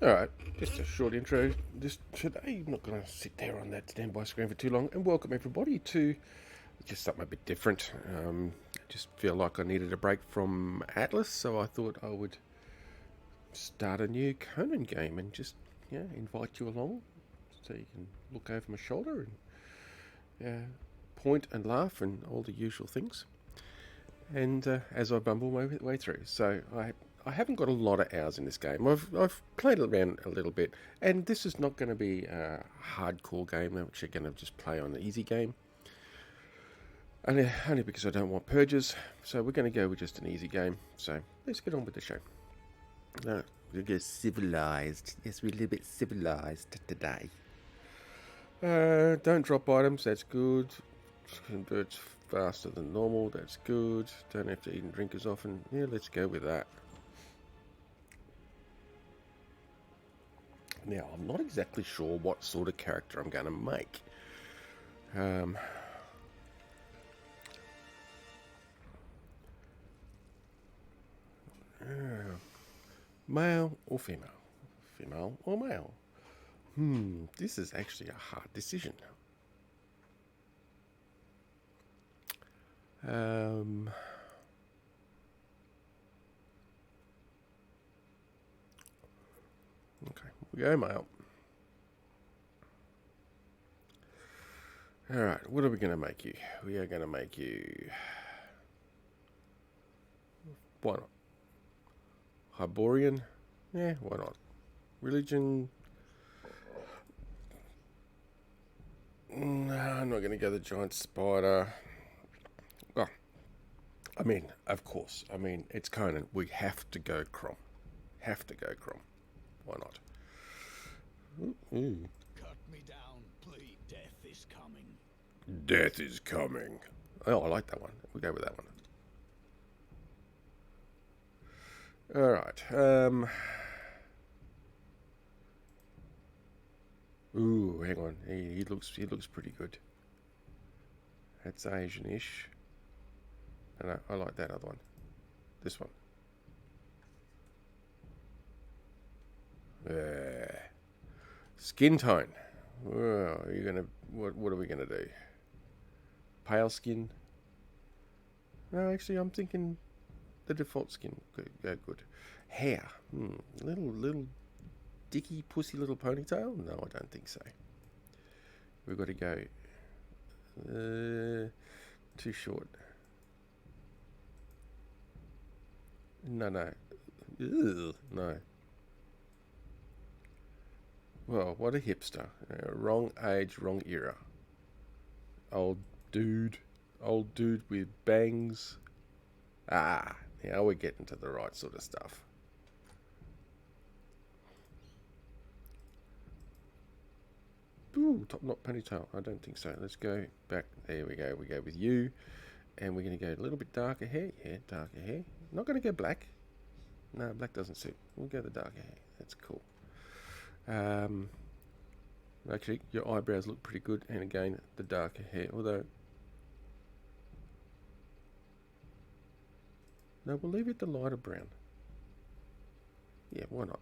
Alright, just a short intro. Just today, I'm not going to sit there on that standby screen for too long, and welcome everybody to just something a bit different. I just feel like I needed a break from Atlas, so I thought I would start a new Conan game and just invite you along so you can look over my shoulder and point and laugh and all the usual things. And as I bumble my way through, so I haven't got a lot of hours in this game. I've played around a little bit, and this is not going to be a hardcore game, which you're going to just play on the easy game. Only because I don't want purges, so we're going to go with just an easy game. So let's get on with the show. We'll get civilized. Yes, we're a little bit civilized today. Don't drop items, that's good. Converts faster than normal, that's good. Don't have to eat and drink as often. Yeah, let's go with that. Now, I'm not exactly sure what sort of character I'm going to make. Male or female? Female or male? This is actually a hard decision. Okay, we go male. Alright, what are we going to make you? We are going to make you... Why not? Hyborian? Yeah, why not? Religion? No, I'm not going to go the giant spider. Well, I mean, of course. I mean, it's Conan. We have to go Crom. Have to go Crom. Why not? Ooh. Cut me down, please. Death is coming. Death is coming. Oh, I like that one. We'll go with that one. Alright. Ooh, hang on. He looks pretty good. That's Asian-ish. And I like that other one. This one. Skin tone. Oh, are you gonna what are we gonna do? Pale skin? No, actually I'm thinking the default skin go good. Hair. Little dicky pussy little ponytail? No, I don't think so. We've got to go too short. No. Ugh, no. Well, what a hipster. Wrong age, wrong era. Old dude with bangs. Now we're getting to the right sort of stuff. Ooh, top knot ponytail. I don't think so. Let's go back. There we go. We go with you. And we're going to go a little bit darker hair. Yeah, darker hair. Not going to go black. No, black doesn't suit. We'll go the darker hair. That's cool. Actually, your eyebrows look pretty good. And again, the darker hair. Although... No, we'll leave it the lighter brown. Yeah, why not?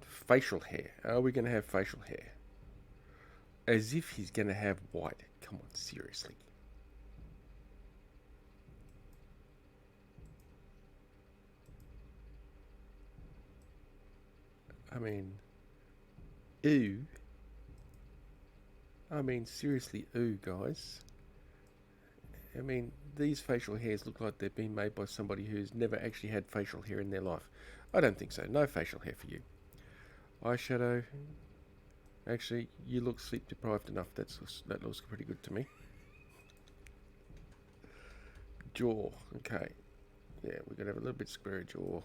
Facial hair. Are we going to have facial hair? As if he's going to have white. Come on, seriously. I mean, ooh. I mean, seriously, ooh, guys. I mean, these facial hairs look like they've been made by somebody who's never actually had facial hair in their life. I don't think so. No facial hair for you. Eyeshadow. Actually, you look sleep deprived enough. That looks pretty good to me. Jaw. Okay. Yeah, we're going to have a little bit square jaw.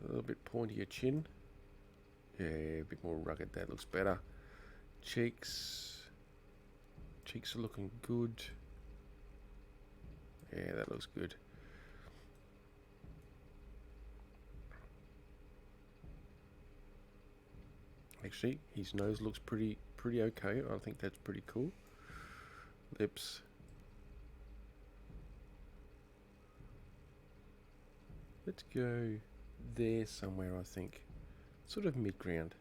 A little bit pointier chin. Yeah, a bit more rugged. That looks better. Cheeks. Cheeks are looking good. Yeah, that looks good. Actually, his nose looks pretty okay. I think that's pretty cool. Lips. Let's go there somewhere, I think. Sort of mid-ground.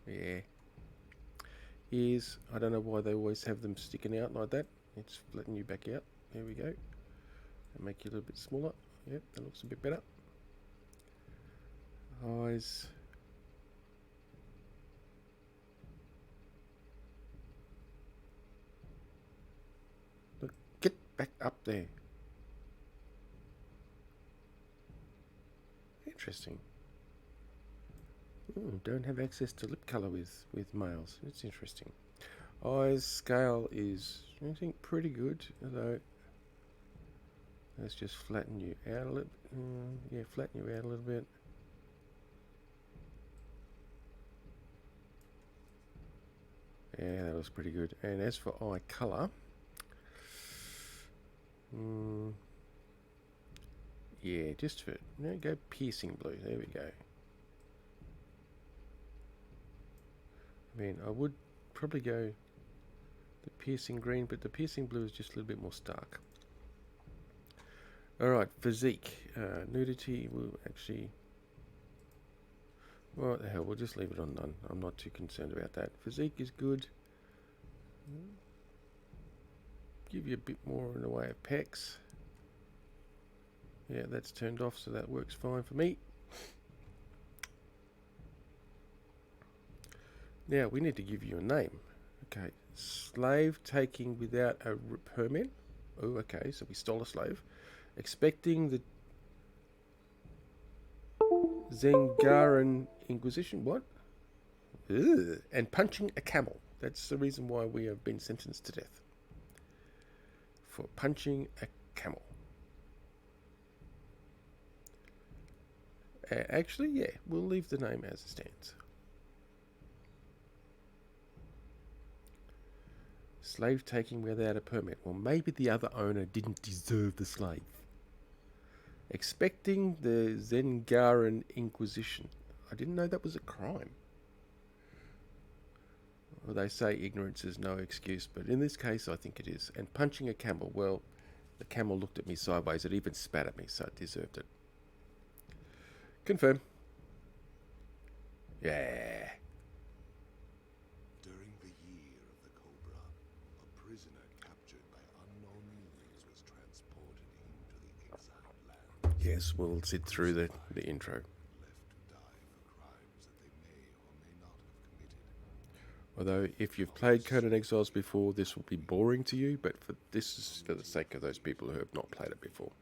Yeah. Ears, I don't know why they always have them sticking out like that. Let's flatten you back out. There we go. And make you a little bit smaller. Yep, that looks a bit better. Eyes. Look, get back up there. Interesting. Don't have access to lip colour with males. It's interesting. Eyes scale is, I think, pretty good. Although, let's just flatten you out a little. Yeah, flatten you out a little bit. Yeah, that looks pretty good. And as for eye colour, yeah, just for go piercing blue. There we go. I mean, I would probably go the piercing green, but the piercing blue is just a little bit more stark. Alright, physique. Nudity will actually... Well, what the hell, we'll just leave it on none. I'm not too concerned about that. Physique is good. Give you a bit more in the way of pecs. Yeah, that's turned off, so that works fine for me. Now, we need to give you a name. Okay, slave taking without a permit. Oh, okay, so we stole a slave. Expecting the Zengaran Inquisition. What? Ugh. And punching a camel. That's the reason why we have been sentenced to death. For punching a camel. Actually, yeah, we'll leave the name as it stands. Slave taking without a permit. Well, maybe the other owner didn't deserve the slave. Expecting the Zengaran Inquisition. I didn't know that was a crime. Well, they say ignorance is no excuse, but in this case I think it is. And punching a camel, well, the camel looked at me sideways. It even spat at me, so it deserved it. Confirm. Yeah. During the year of the Cobra, a prisoner captured by unknown means was transported into the exiled land. Yes, we'll sit through the intro. Left to die for crimes that they may or may not have committed. Although, if you've played Conan Exiles before, this will be boring to you, but this is for the sake of those people who have not played it before.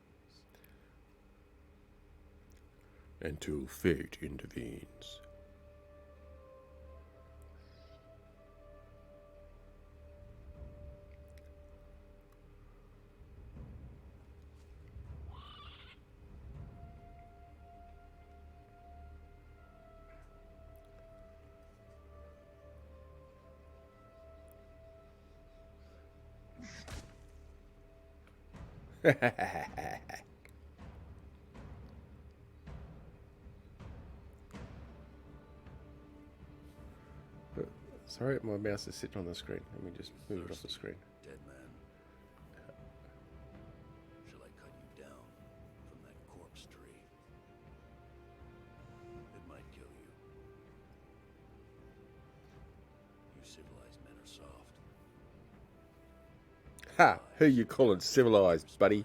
Until fate intervenes. Sorry, my mouse is sitting on the screen. Let me just move it off the screen. Dead man. Shall I cut you down from that corpse tree? It might kill you. You civilized men are soft. Ha! Who you calling civilized, buddy?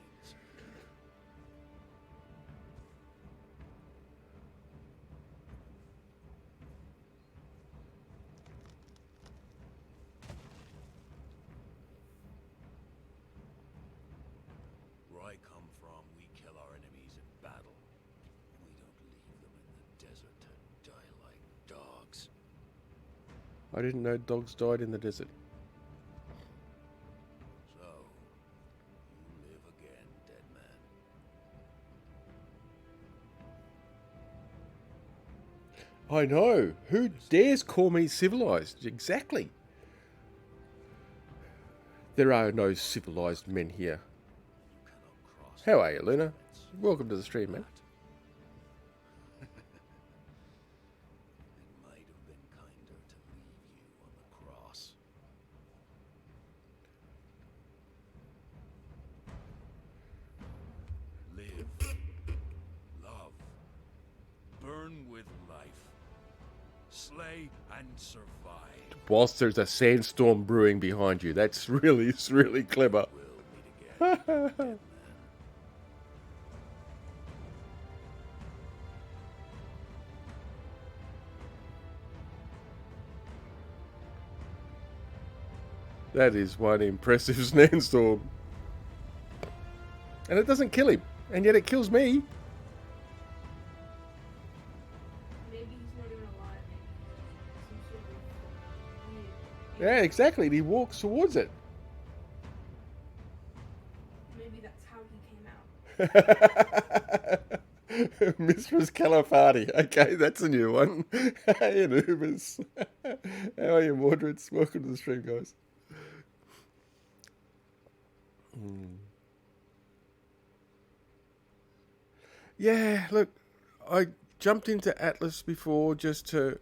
Where I come from, we kill our enemies in battle. We don't leave them in the desert to die like dogs. I didn't know dogs died in the desert. So, you live again, dead man. I know. Who dares call me civilized? Exactly. There are no civilized men here. You cannot cross. How are you, Luna? Welcome to the stream, man. It might have been kinder to leave you on the cross. Live. slay and survive. Whilst there's a sandstorm brewing behind you. It's really clever. We'll meet again. Dead man. That is one impressive sandstorm. And it doesn't kill him. And yet it kills me. Maybe he's not even alive. Maybe he's some sort of weird. Yeah, exactly. And he walks towards it. Maybe that's how he came out. Mistress Calafati. Okay, that's a new one. Hey, Anubis. How are you, Mordreds? Welcome to the stream, guys. Yeah, look, I jumped into Atlas before just to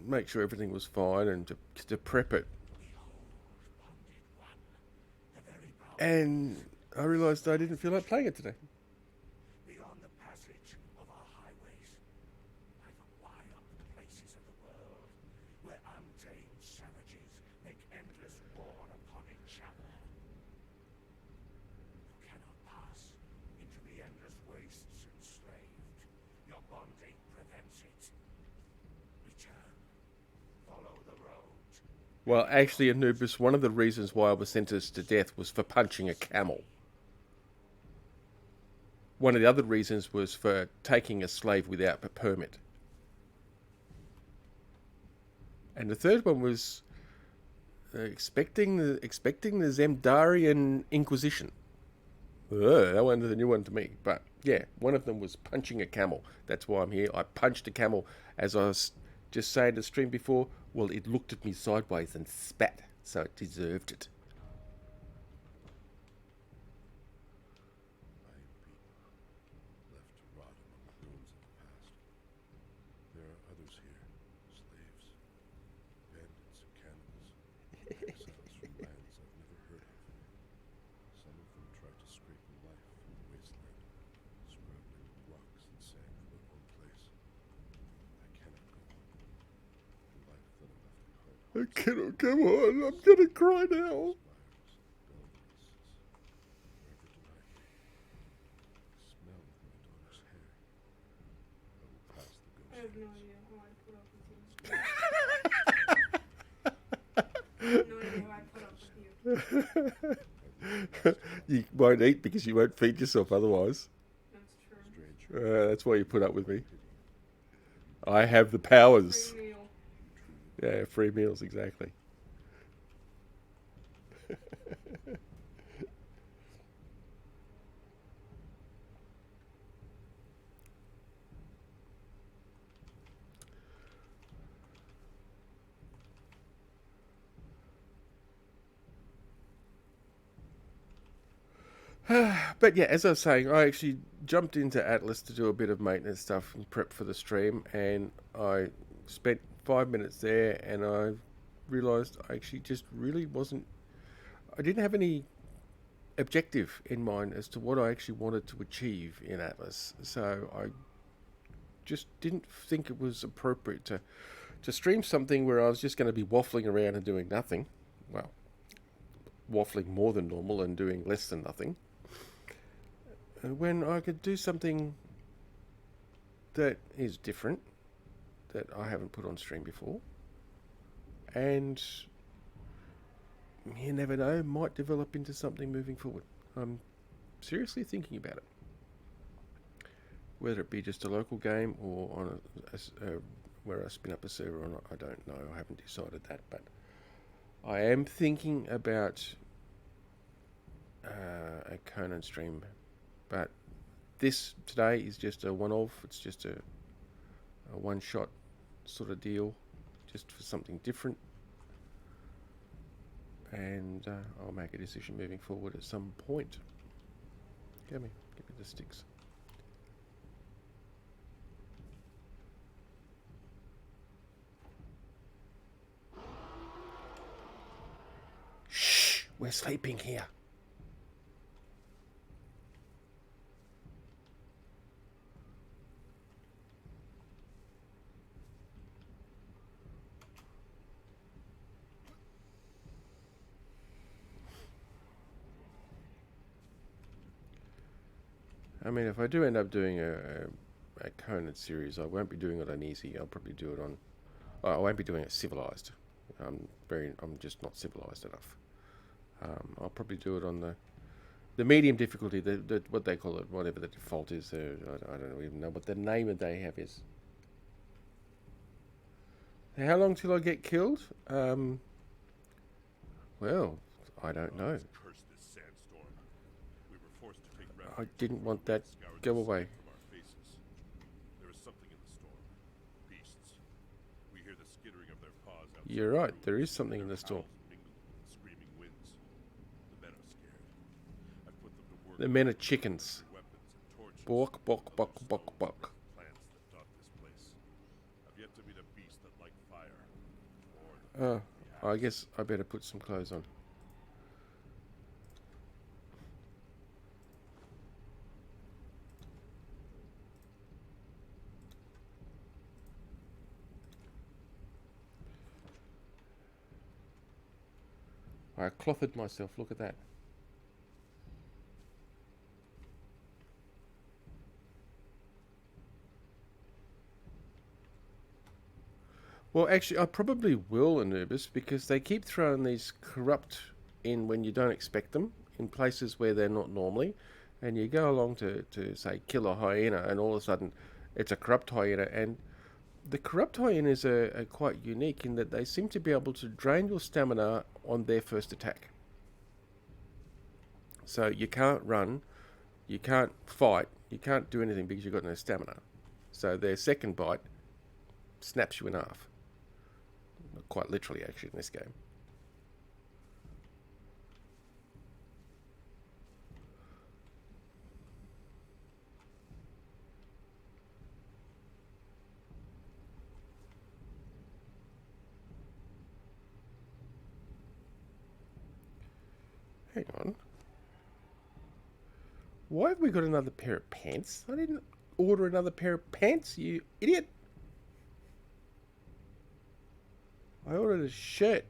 make sure everything was fine and to prep it. And I realised I didn't feel like playing it today. Beyond the passage of our highways lie the wild places of the world, where untamed savages make endless war upon each other. You cannot pass into the endless wastes enslaved. Your bonding prevents it. Return. Follow the road. Well, actually, Anubis, one of the reasons why I was sentenced to death was for punching a camel. One of the other reasons was for taking a slave without a permit. And the third one was expecting the Zemdarian Inquisition. That one's a new one to me. But yeah, one of them was punching a camel. That's why I'm here. I punched a camel, as I was just saying to the stream before. Well, it looked at me sideways and spat, so it deserved it. Left to rot among the ruins of the past. There are others here, slaves, bandits, and cannibals, exiles from lands I've never heard of. Some of them tried to scrape a life from the wasteland, scrubbed into rocks and sand for their own place. I cannot go on. The life that I left behind I cannot go on. I'm gonna cry now. I have no idea how I put up with you. I have no idea how I put up with you. You won't eat because you won't feed yourself otherwise. That's true. That's why you put up with me. I have the powers. Free meal. Yeah, free meals, exactly. But yeah, as I was saying, I actually jumped into Atlas to do a bit of maintenance stuff and prep for the stream, and I spent 5 minutes there, and I realised I actually just really wasn't... I didn't have any objective in mind as to what I actually wanted to achieve in Atlas, so I just didn't think it was appropriate to stream something where I was just going to be waffling around and doing nothing. Well, waffling more than normal and doing less than nothing, when I could do something that is different, that I haven't put on stream before, and you never know, might develop into something moving forward. I'm seriously thinking about it, whether it be just a local game or on where I spin up a server or not. I don't know. I haven't decided that, but I am thinking about a Conan stream. But this today is just a one-off. It's just a one-shot sort of deal, just for something different. And I'll make a decision moving forward at some point. Give me the sticks. Shh! We're sleeping here. I mean, if I do end up doing a Conan series, I won't be doing it on easy. I'll probably do it on. I won't be doing it civilized. I'm just not civilized enough. I'll probably do it on the medium difficulty, the what they call it, whatever the default is. I don't even know what the name that they have is. How long till I get killed? Well, I don't know. Curse this sandstorm. We were forced to take I refuge didn't want that. scoured Go the away. smoke from our faces. There is something in the storm. Beasts. We hear the skittering of their paws outside. You're right. the There ruins. is something in Their the storm. howls mingle with the screaming winds. The men are scared. I've put them to work. The men are chickens. with weapons and torches. Bok, bok, bok, bok, bok. Plants that dot this place. I've yet to meet a beast that liked fire. Or I guess I better put some clothes on. I clothed myself. Look at that. Well, actually, I probably will, Anubis, because they keep throwing these corrupt in when you don't expect them, in places where they're not normally. And you go along to say, kill a hyena, and all of a sudden it's a corrupt hyena. And the corrupt hyenas are quite unique in that they seem to be able to drain your stamina on their first attack. So you can't run, you can't fight, you can't do anything because you've got no stamina. So their second bite snaps you in half. Quite literally, actually, in this game. Hang on. Why have we got another pair of pants? I didn't order another pair of pants, you idiot. I ordered a shirt.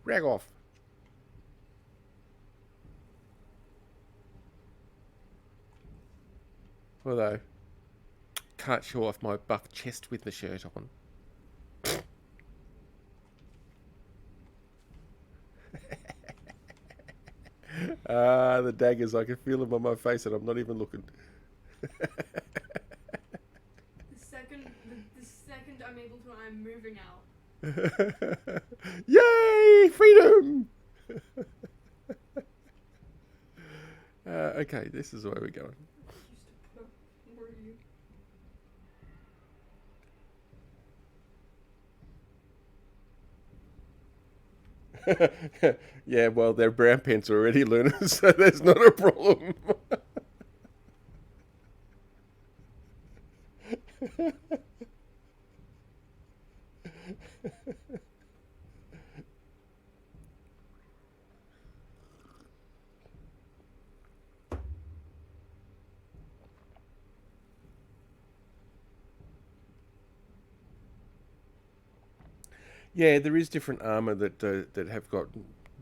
Rag off. Although, can't show off my buff chest with the shirt on. The daggers, I can feel them on my face and I'm not even looking. The second I'm able to, I'm moving out. Yay! Freedom! Okay, this is where we're going. Where are you? Yeah, well, they're brown pants already, Luna, so there's not a problem. Yeah, there is different armor that have got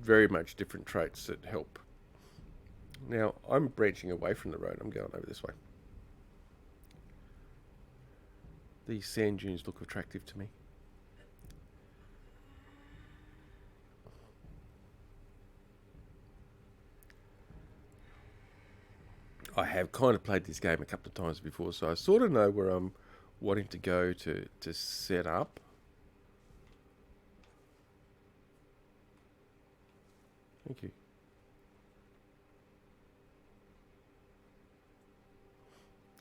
very much different traits that help. Now, I'm branching away from the road. I'm going over this way. These sand dunes look attractive to me. I have kind of played this game a couple of times before, so I sort of know where I'm wanting to go to set up. Thank you.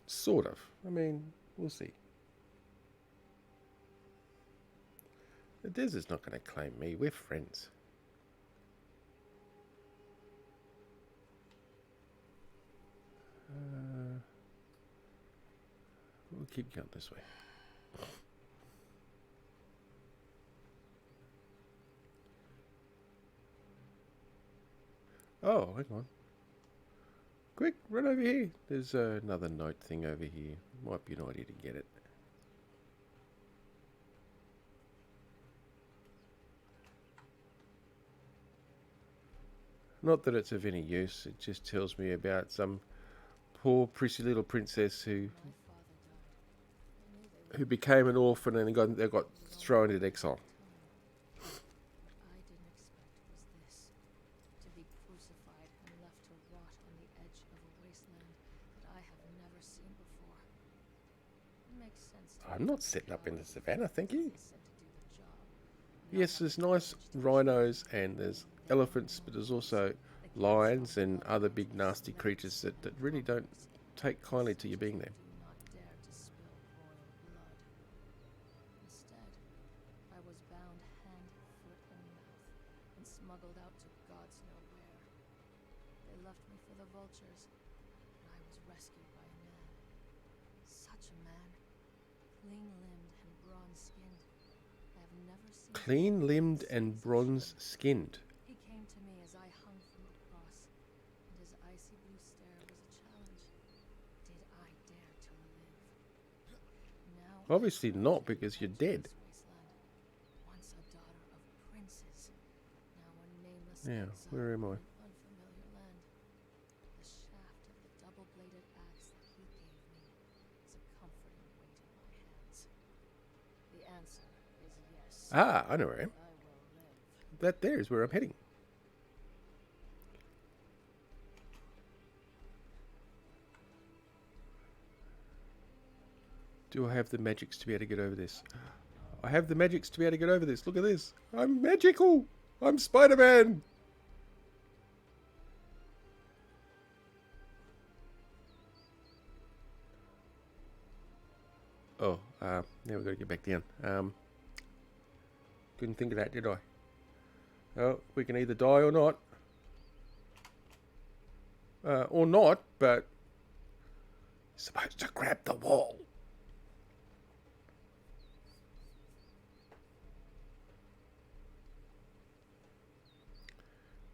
Sort of. I mean, we'll see. The desert's not going to claim me. We're friends. We'll keep going this way. Oh, hang on. Quick, run over here. There's another note thing over here. Might be an idea to get it. Not that it's of any use. It just tells me about some poor prissy little princess who My father died. I knew they who would became an orphan and they got thrown into exile. What I didn't expect was this. To be crucified and left to rot on the edge of a wasteland that I have never seen before. It makes sense to I'm me not that setting up in the God savannah, thank you. is sent to do the job, not Yes, have there's the nice courage to rhinos and there's They elephants, know but there's this. also They can't lions stop and blood other until big nasty Smelter creatures that really don't conquers. take kindly to you being there. Do not dare to spill royal blood. Instead, I was bound hand, foot, and mouth and smuggled out to God's know where. They left me for the vultures, and I was rescued by a man. Such a man. Clean-limbed and bronze-skinned. I have never seen Clean-limbed and bronze-skinned. He came to me as I hung from the cross, and his icy blue stare was a challenge. Did I dare to live? Now Obviously not, because you're dead. Wasteland. Once a daughter of princes, now a nameless Yeah, exile where am I? in an unfamiliar land. The shaft of the double-bladed axe that he gave me is a comforting weight in my hands. The answer is yes. Ah, I know where I am. I will live. That there is where I'm heading. Do I have the magics to be able to get over this? I have the magics to be able to get over this. Look at this. I'm magical. I'm Spider-Man. Oh, now we've got to get back down. Couldn't think of that, did I? Oh, we can either die or not. Or not, but... supposed to grab the wall.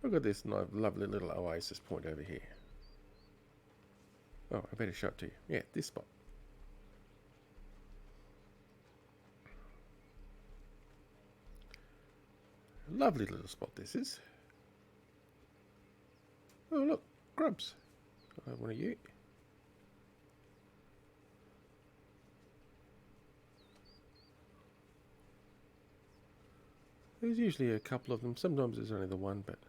Look at this lovely little oasis point over here. Oh, I better show it to you. Yeah, this spot. Lovely little spot this is. Oh look, grubs. I want to eat. There's usually a couple of them. Sometimes there's only the one, but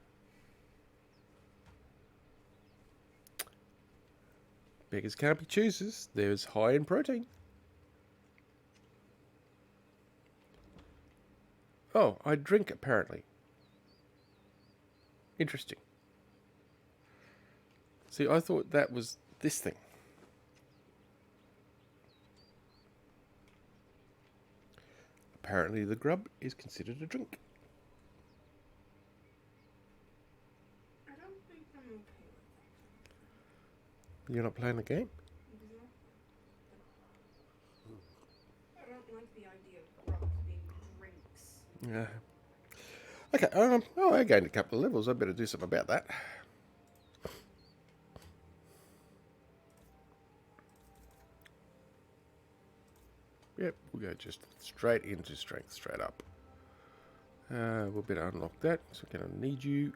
beggars can't be choosers. There's high in protein. Oh, I drink apparently. Interesting. See, I thought that was this thing. Apparently the grub is considered a drink. I don't think I'm okay with that. You're not playing the game? Exactly. I don't like the idea of grubs being drinks. Yeah. Okay, oh, I gained a couple of levels. I better do something about that. Yep, we'll go just straight into strength, straight up. We'll better unlock that, so we're going to need you.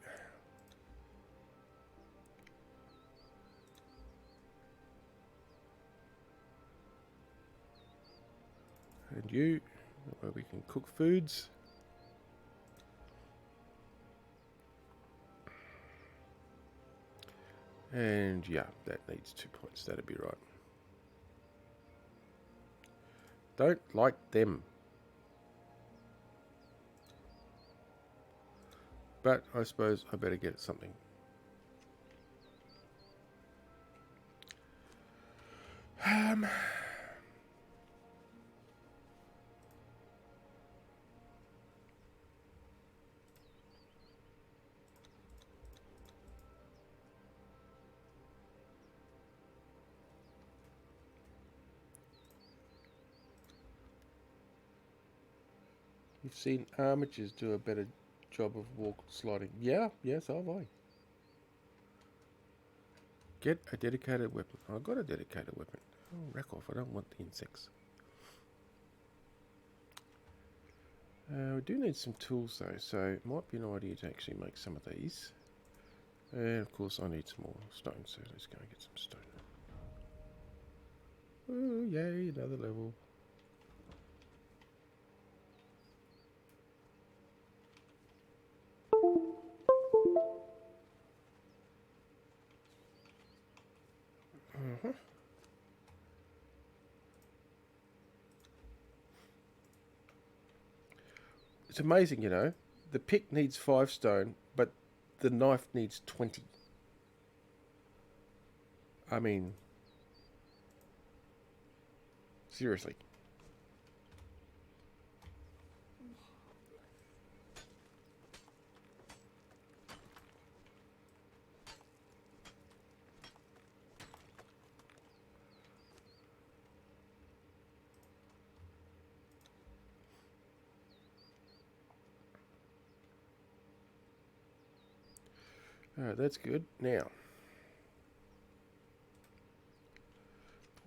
And you, where we can cook foods. And yeah, that needs 2 points, that'd be right. Don't like them. But I suppose I better get something. You've seen armatures do a better job of walk sliding. Yeah, yes, have I. Get a dedicated weapon. I've got a dedicated weapon. Oh, rack off. I don't want the insects. We do need some tools though, so it might be an idea to actually make some of these. And of course I need some more stone, so let's go and get some stone. Oh, yay, another level. It's amazing, you know. The pick needs 5 stone, but the knife needs 20. I mean, seriously. Alright, that's good. Now,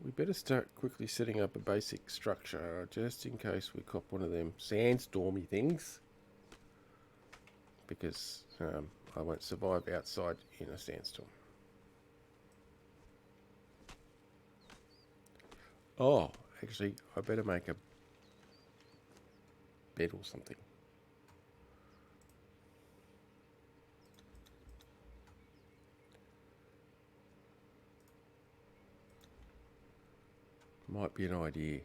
we better start quickly setting up a basic structure, just in case we cop one of them sandstormy things. Because I won't survive outside in a sandstorm. Oh, actually, I better make a bed or something. Might be an idea.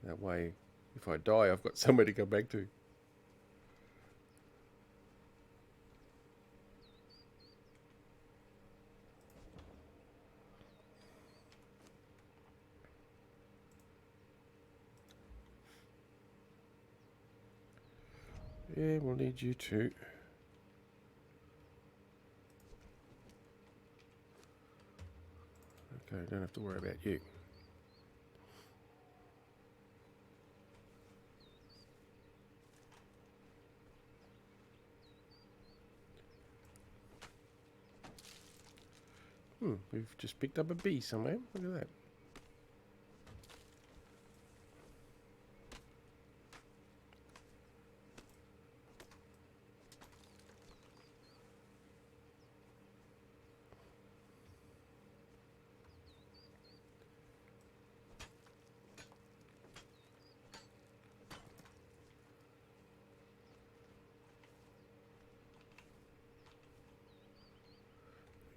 That way, if I die, I've got somewhere to go back to. Yeah, we'll need you too. Okay, don't have to worry about you. We've just picked up a bee somewhere. Look at that.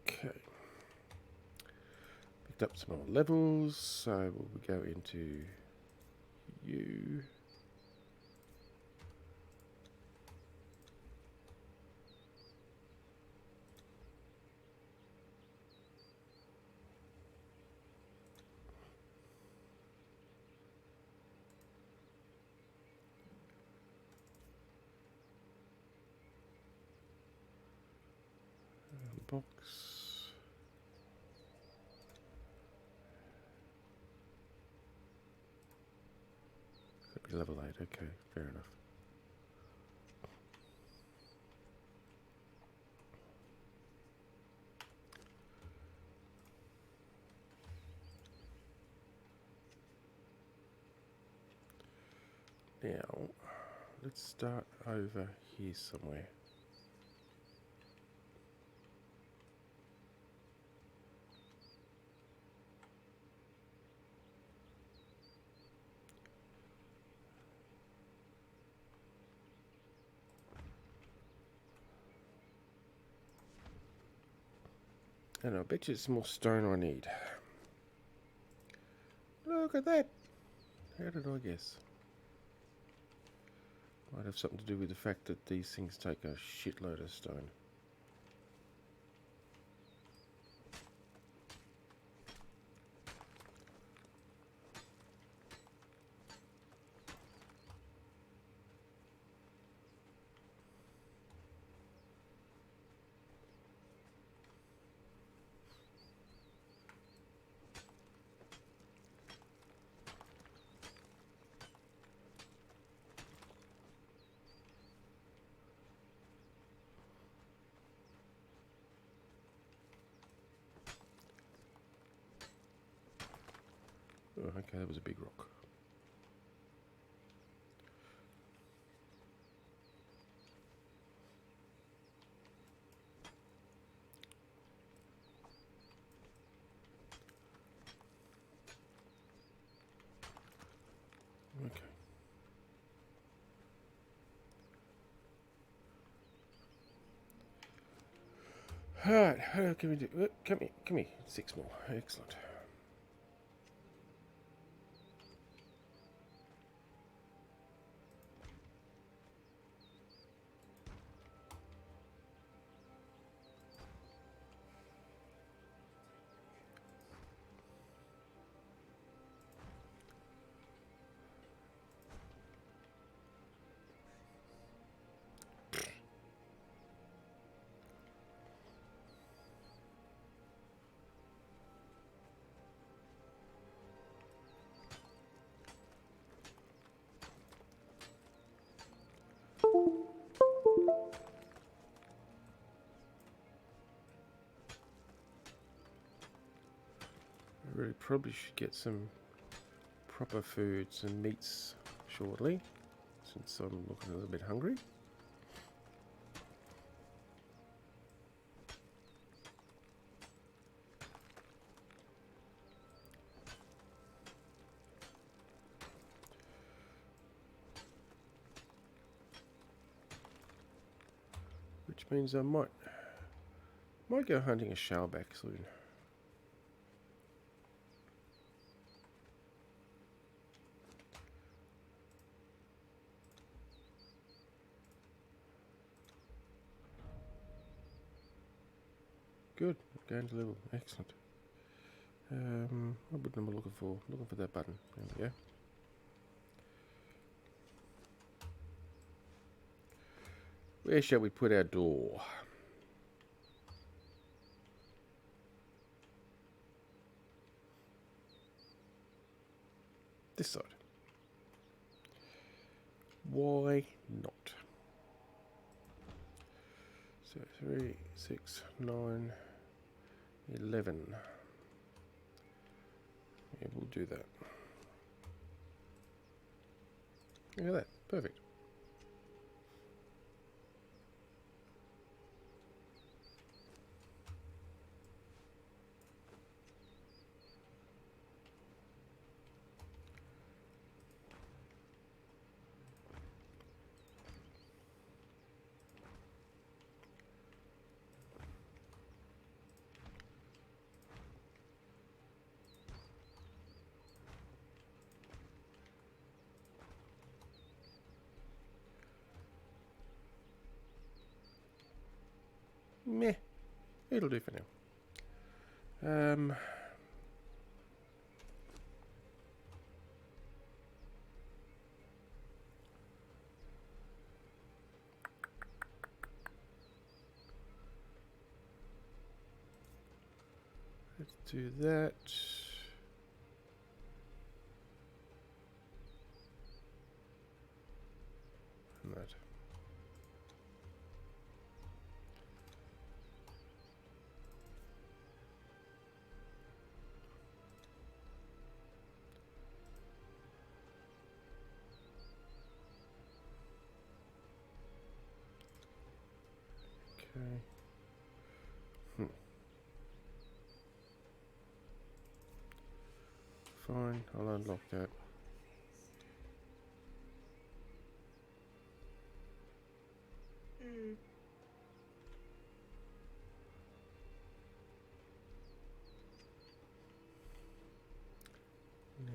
Okay. Picked up some more levels, so we'll go into you. Box. That'd be level 8, okay, fair enough. Now, let's start over here somewhere. And I bet you it's more stone I need. Look at that! How did I guess? Might have something to do with the fact that these things take a shitload of stone. Oh, okay, that was a big rock. Okay. Alright, how can we do? Come here, come here. 6 more. Excellent. I really probably should get some proper foods and meats shortly, since I'm looking a little bit hungry. Which means I might go hunting a shellback soon. Good, gained a level. Excellent. What button am I looking for? Looking for that button. There we go. Where shall we put our door? This side. Why not? So 3, 6, 9, 11. Yeah, we'll do that. Look at that. Perfect. Meh. It'll do for now. Let's do that. And that. Okay. Fine, I'll unlock that.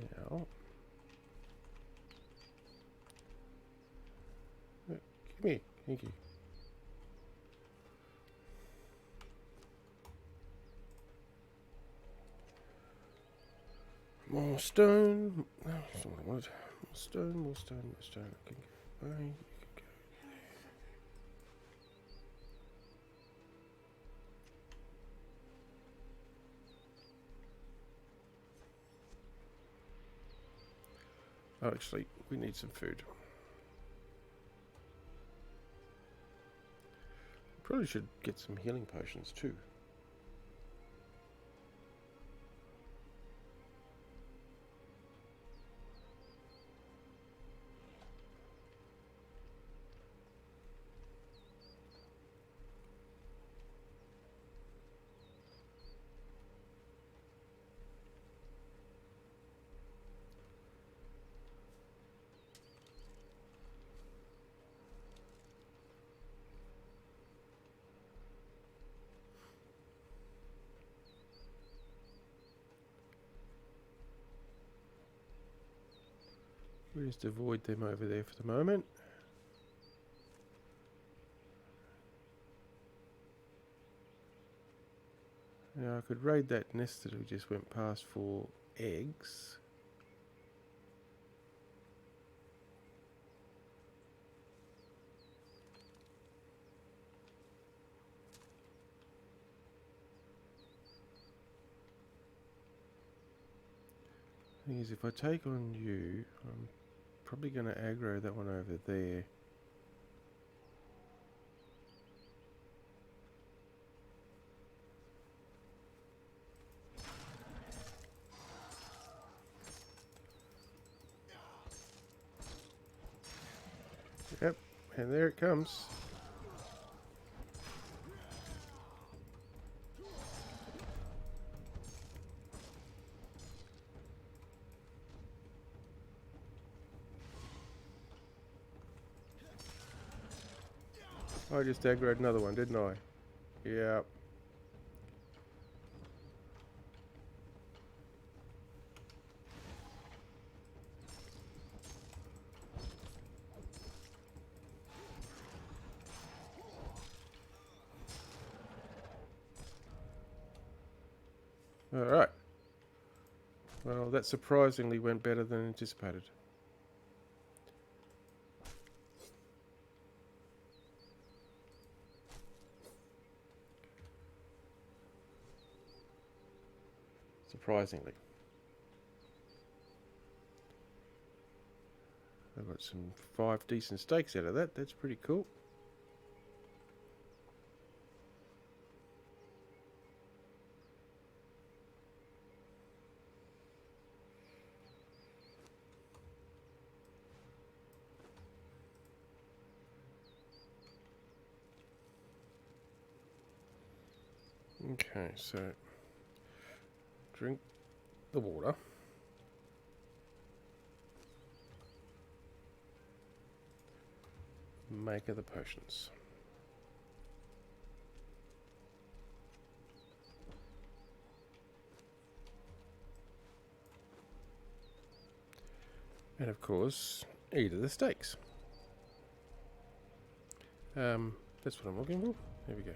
Now, give me, thank you. More stone. No, that's not what I wanted. More stone, more stone, more stone. I can go away. You can go there. Oh, actually, we need some food. Probably should get some healing potions too. We'll just avoid them over there for the moment. Now I could raid that nest that we just went past for eggs. Thing is, if I take on you, I'm probably going to aggro that one over there. Yep, and there it comes. I just aggroed another one, didn't I? Yeah. Alright. Well, that surprisingly went better than anticipated. Surprisingly. I got some 5 decent steaks out of that. That's pretty cool. Okay, so drink the water. Make the potions. And of course, eat of the steaks. That's what I'm looking for. There we go.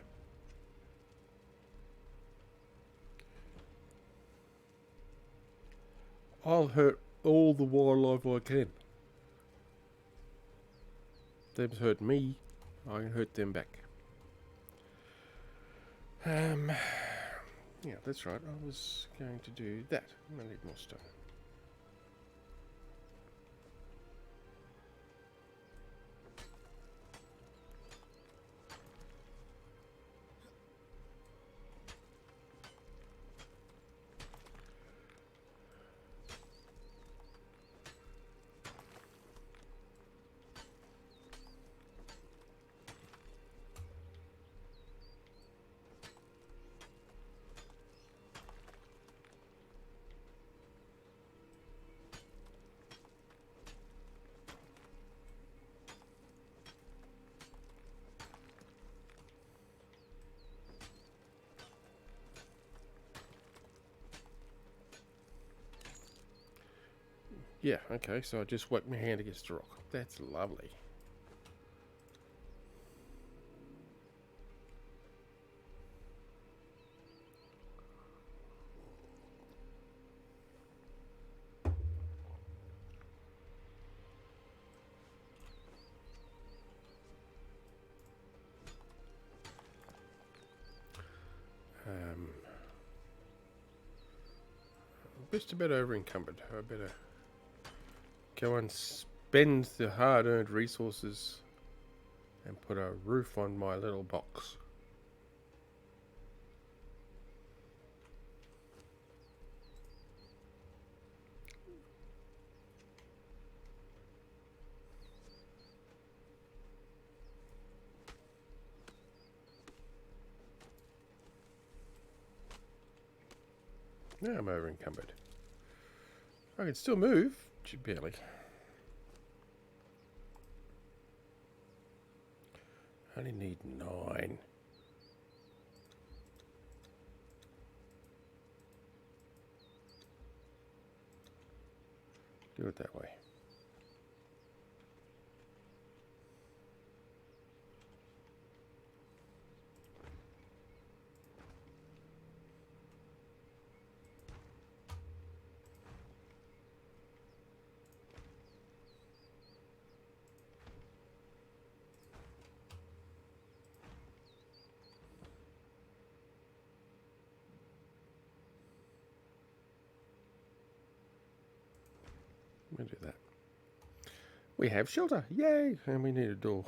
I'll hurt all the wildlife I can. Them's hurt me, I can hurt them back. Yeah, that's right. I was going to do that. I need more stone. Yeah, okay, so I just whacked my hand against the rock. That's lovely. Just a bit over encumbered. I better go and spend the hard-earned resources and put a roof on my little box. Now I'm over encumbered. I can still move, barely. I only need 9. Do it that way. We'll do that. We have shelter. Yay! And we need a door.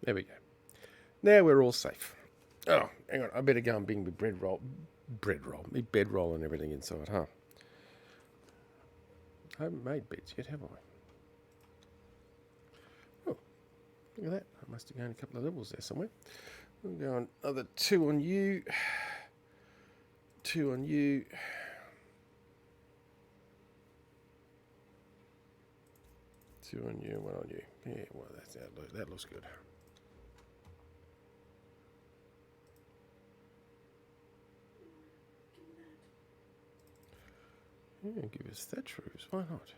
There we go. Now we're all safe. Oh, hang on. I better go and bring my my bedroll and everything inside, huh? I haven't made beds yet, have I? Oh, look at that. I must have gone a couple of levels there somewhere. We'll go on another 2 on you. 2 on you. 2 on you, 1 on you. Yeah, well, that looks good. Yeah, give us thatch roofs. Why not?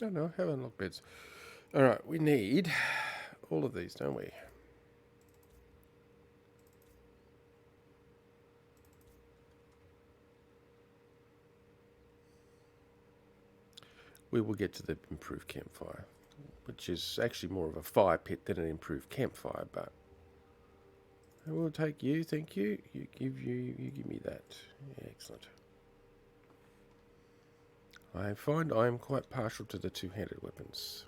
Oh no, have unlocked beds. Alright, we need all of these, don't we? We will get to the improved campfire, which is actually more of a fire pit than an improved campfire, but I will take you, thank you. You give me that. Excellent. I find I am quite partial to the two-handed weapons.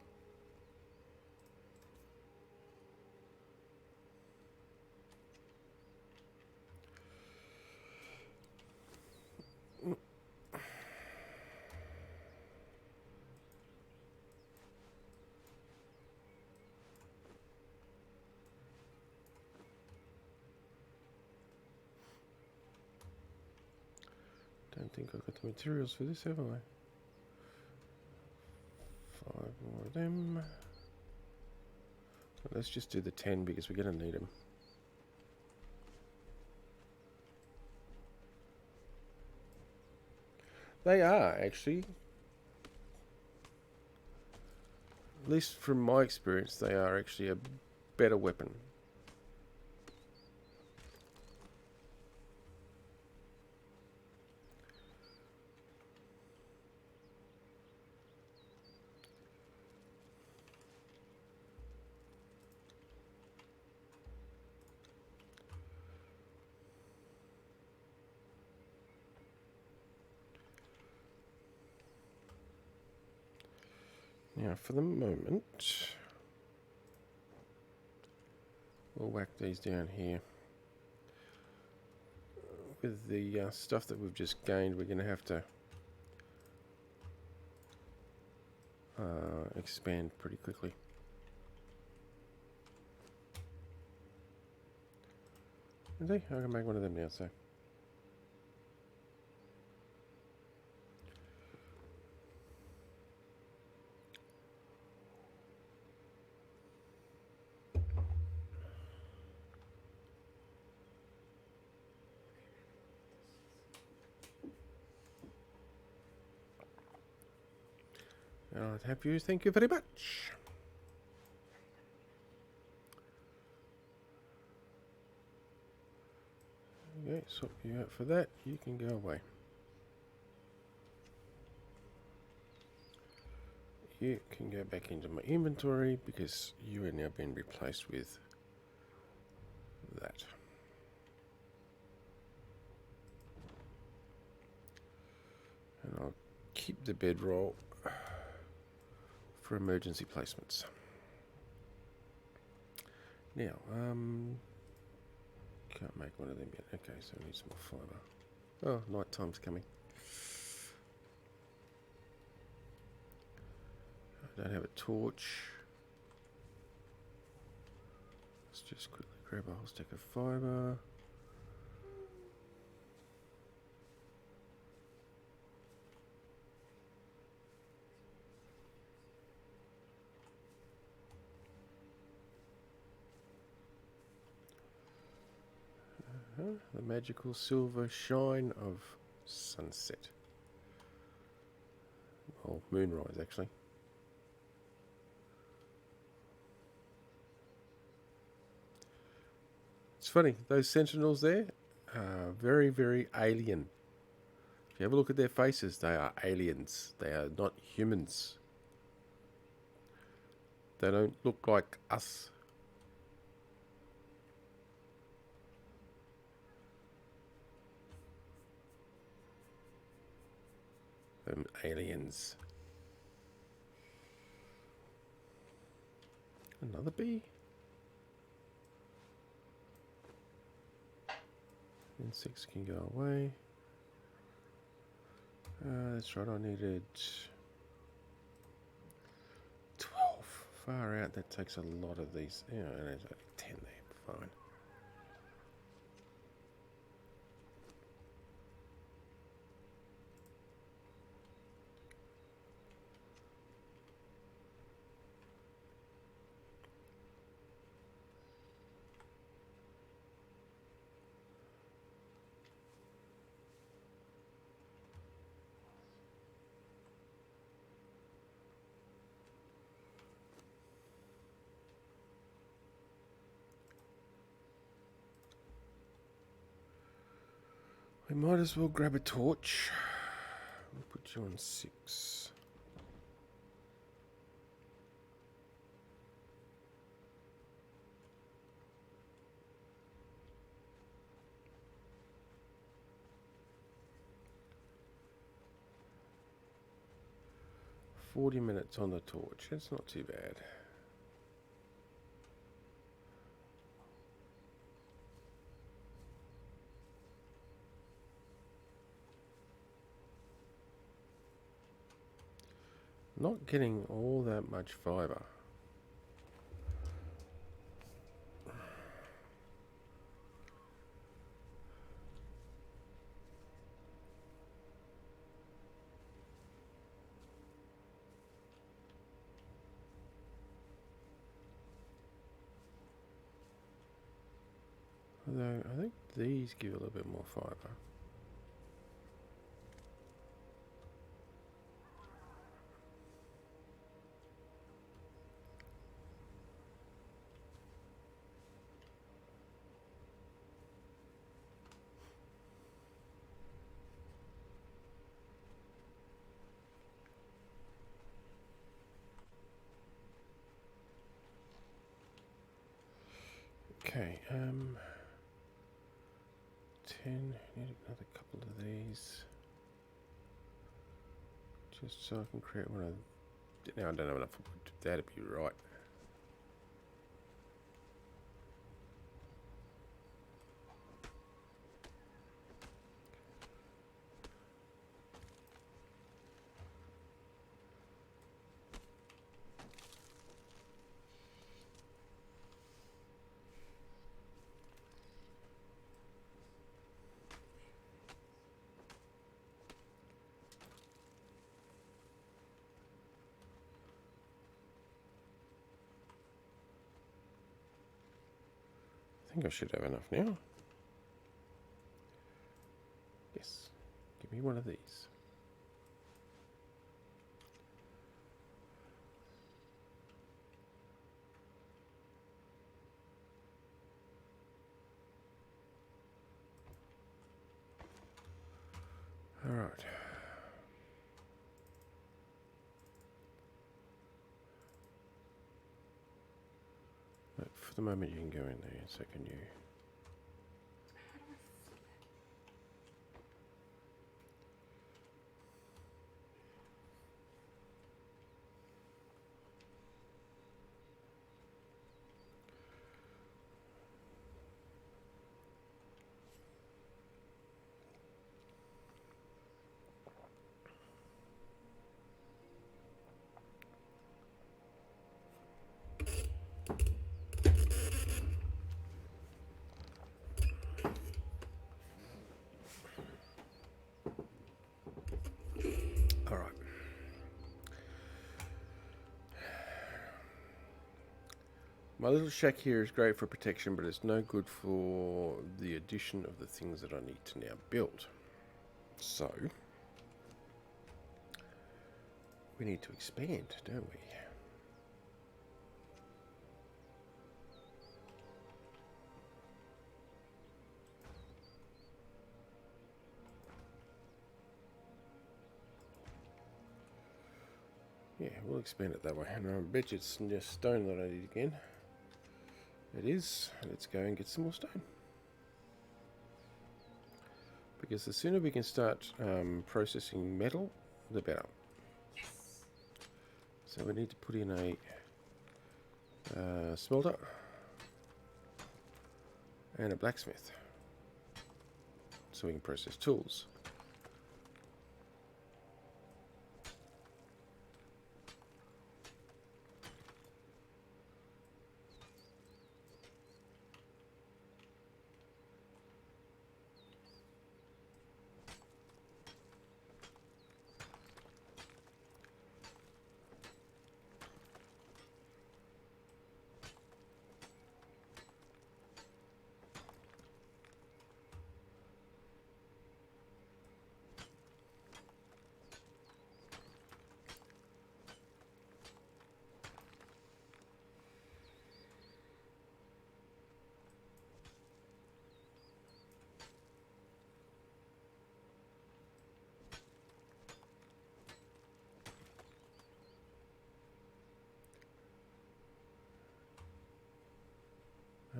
Don't think I've got the materials for this, have I? 5 more of them. Well, let's just do the 10 because we're going to need them. They are, actually. At least from my experience, they are actually a better weapon. Now, for the moment, we'll whack these down here. With the stuff that we've just gained, we're going to have to expand pretty quickly. I can make one of them now, so. I'll have you. Thank you very much. Okay, swap you out for that. You can go away. You can go back into my inventory because you are now being replaced with that. And I'll keep the bedroll for emergency placements. Now, can't make one of them yet. Okay, so we need some more fibre. Oh, night time's coming. I don't have a torch. Let's just quickly grab a whole stack of fibre. The magical silver shine of sunset. Or moonrise, actually. It's funny, those sentinels there are very, very alien. If you have a look at their faces, they are aliens. They are not humans. They don't look like us. Them aliens. Another bee. Insects can go away. That's right, I needed 12. Far out, that takes a lot of these. Yeah, there's like 10 there, fine. We might as well grab a torch. We'll put you on 6. $40 on the torch. That's not too bad. Not getting all that much fibre. Although I think these give a little bit more fibre. Okay, 10, need another couple of these. Just so I can create one of... Now I don't have enough wood. That'd be right. I think I should have enough now. Yes. Give me one of these. All right. For the moment, you can go in there. So can you? All right. My little shack here is great for protection, but it's no good for the addition of the things that I need to now build. So, We need to expand, don't we? Yeah, we'll expand it that way. And I bet you it's just stone that I need again. It is. Let's go and get some more stone. Because the sooner we can start processing metal, the better. So we need to put in a smelter and a blacksmith so we can process tools.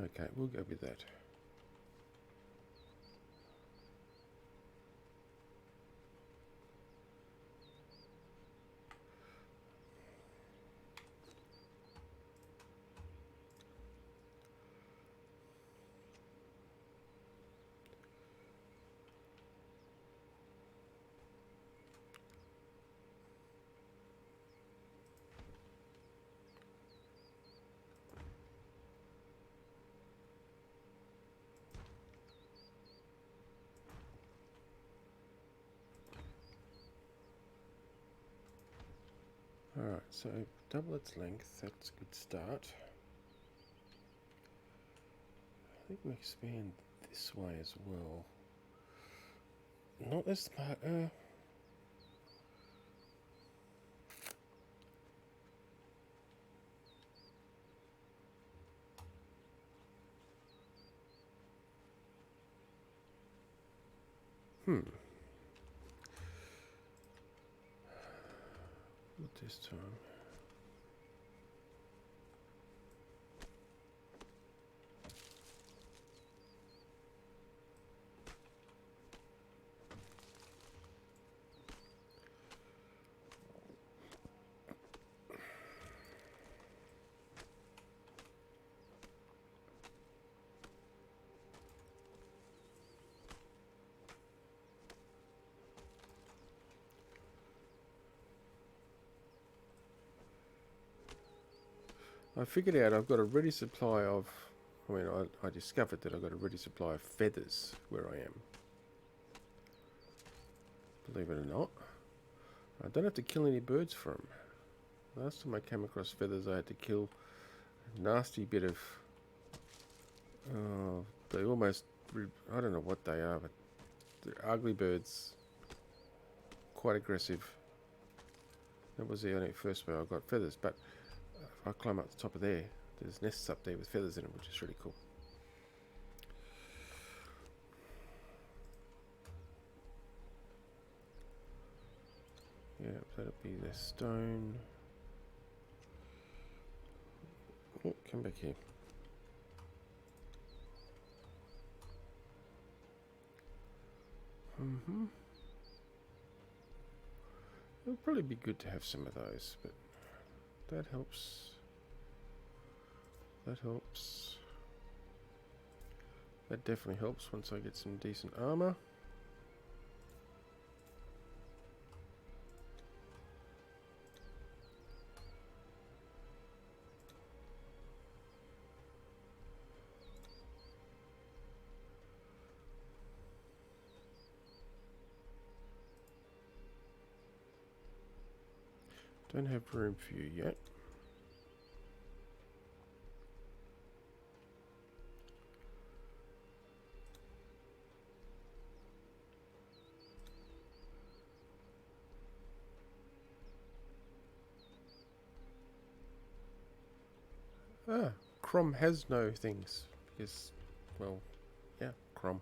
Okay, we'll go with that. Alright, so double its length, that's a good start. I think we expand this way as well. Not as much. Not this time. I figured out I've got a ready supply of, I discovered that I've got a ready supply of feathers where I am. Believe it or not. I don't have to kill any birds for them. Last time I came across feathers I had to kill a nasty bit of, they almost, I don't know what they are, but they're ugly birds. Quite aggressive. That was the only first way I got feathers, but if I climb up the top of there, there's nests up there with feathers in them, which is really cool. Yeah, that'll be the stone. Oh, come back here. It'll probably be good to have some of those, but that helps. That helps. That definitely helps once I get some decent armor. Don't have room for you yet. Ah, Crom has no things. Because, well, yeah, Crom.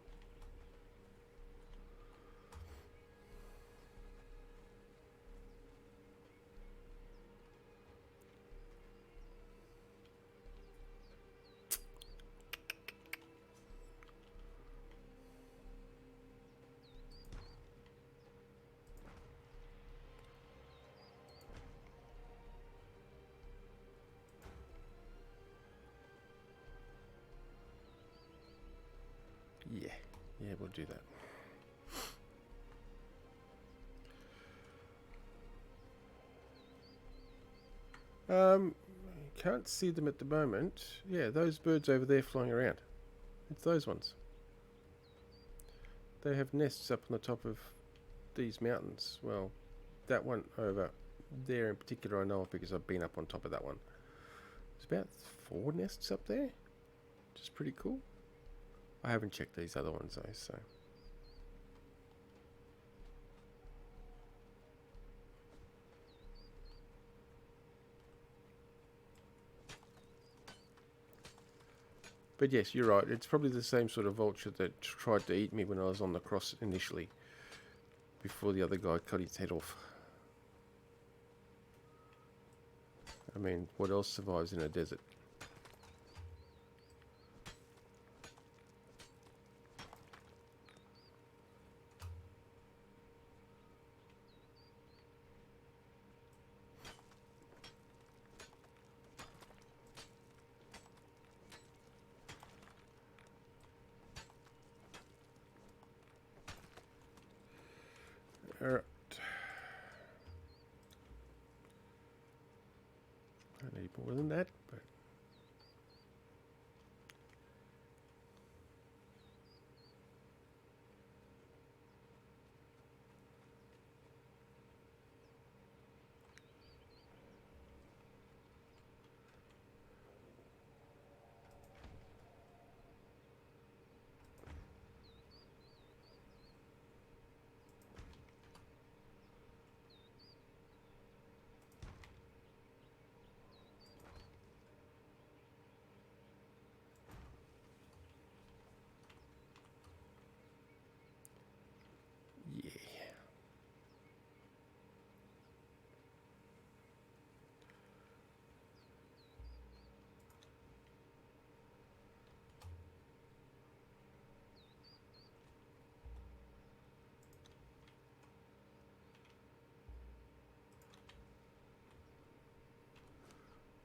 Yeah, yeah, we'll do that. Can't see them at the moment. Yeah, those birds over there flying around. It's those ones. They have nests up on the top of these mountains. Well, that one over there in particular I know of because I've been up on top of that one. There's about 4 nests up there, which is pretty cool. I haven't checked these other ones though, so. But yes, you're right. It's probably the same sort of vulture that tried to eat me when I was on the cross initially, before the other guy cut its head off. I mean, what else survives in a desert? Alright. I need more than that, but yeah.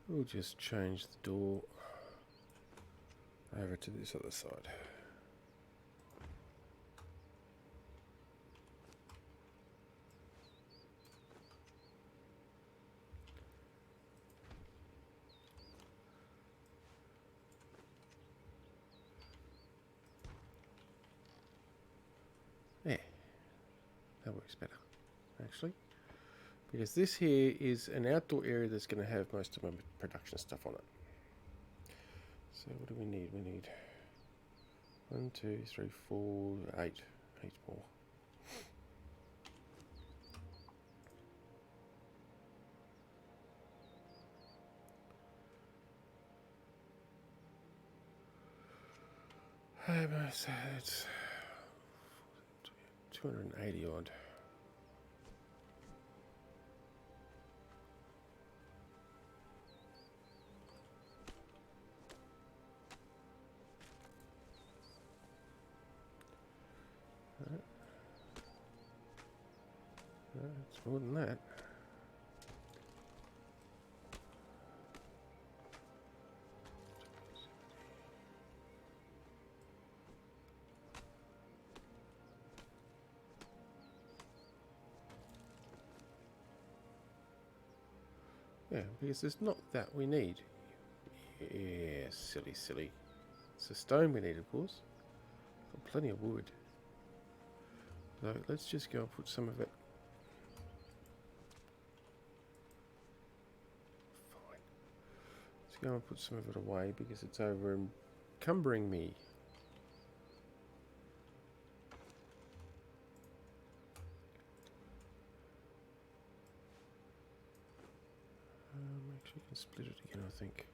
We'll just change the door over to this other side. Yeah, that works better, actually. Because this here is an outdoor area that's going to have most of my production stuff on it. So what do we need? We need 1, 2, 3, 4, 8. 8 more. So it's 280 odd. It's more than that. Yeah, because there's not that we need. Yeah, silly, silly. It's the stone we need, of course. Got plenty of wood. So let's just go and put some of it. Fine. Let's go and put some of it away because it's over encumbering me. Actually, I can split it again, I think.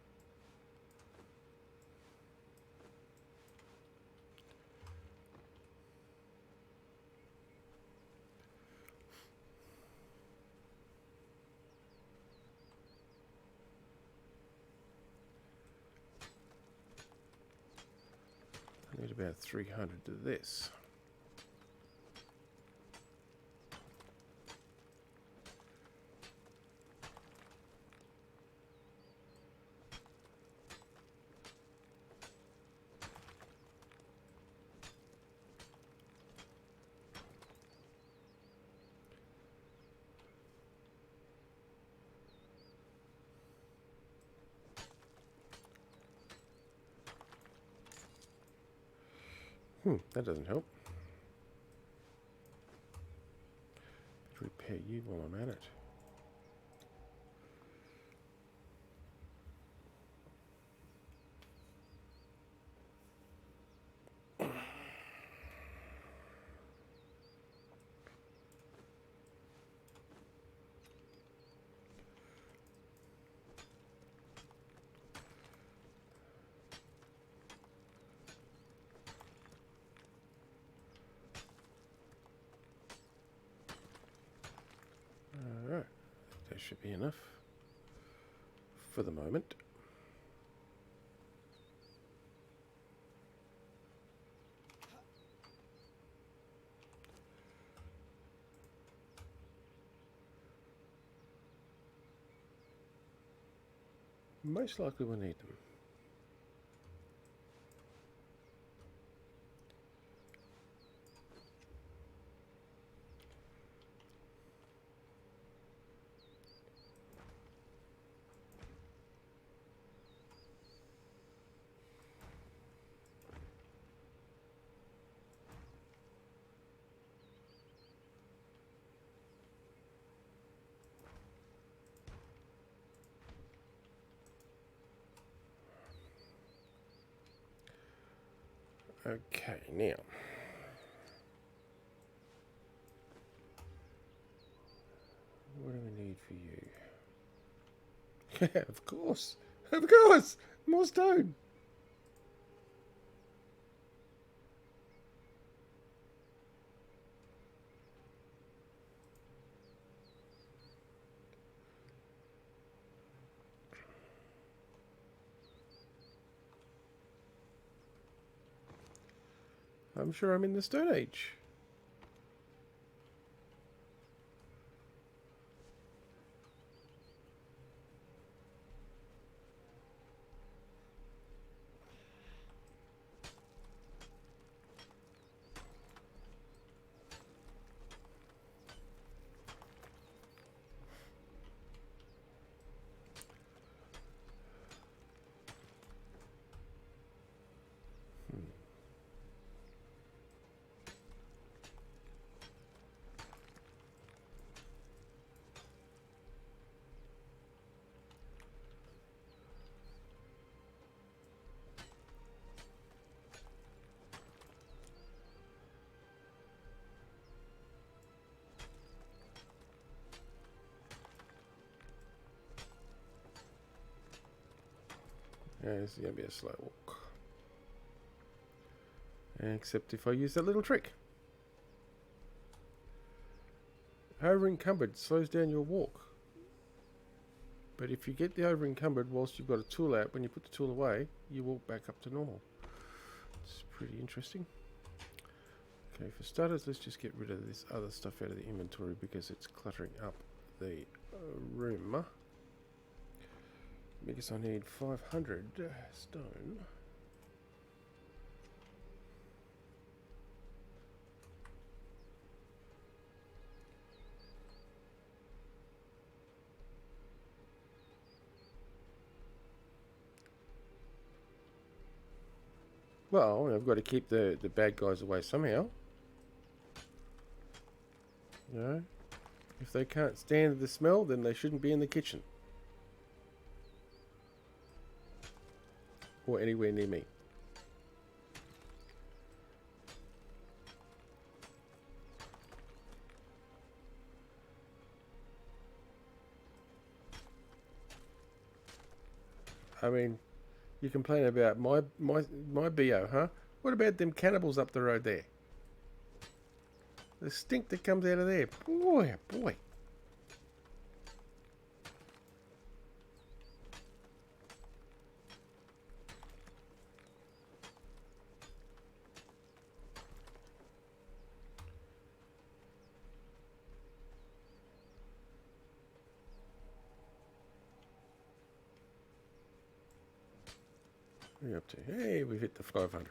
about 300 to this. That doesn't help. Repair you while I'm at it. Alright, that should be enough for the moment. Most likely we'll need them. Okay, now. What do we need for you? Yeah, of course. Of course! More stone! I'm sure I'm in the Stone Age. Yeah, this is going to be a slow walk. Except if I use that little trick. Over encumbered slows down your walk. But if you get the over encumbered whilst you've got a tool out, when you put the tool away, you walk back up to normal. It's pretty interesting. Okay, for starters, let's just get rid of this other stuff out of the inventory because it's cluttering up the room. Because I need 500 stone. Well, I've got to keep the bad guys away somehow. You know, if they can't stand the smell, then they shouldn't be in the kitchen. Or anywhere near me. I mean, you complain about my BO, huh? What about them cannibals up the road there? The stink that comes out of there. Boy, oh boy. What are you up to? Hey, we've hit the 500.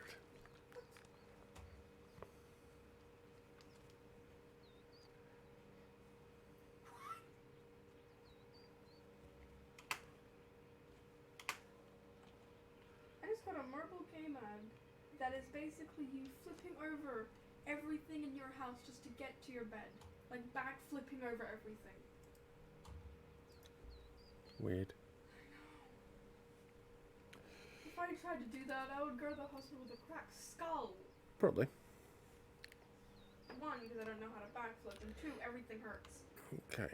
I just got a mobile game ad that is basically you flipping over everything in your house just to get to your bed. Like back flipping over everything. Weird. If I tried to do that, I would go to the hospital with a cracked skull. Probably. One, because I don't know how to backflip, and two, everything hurts. Okay.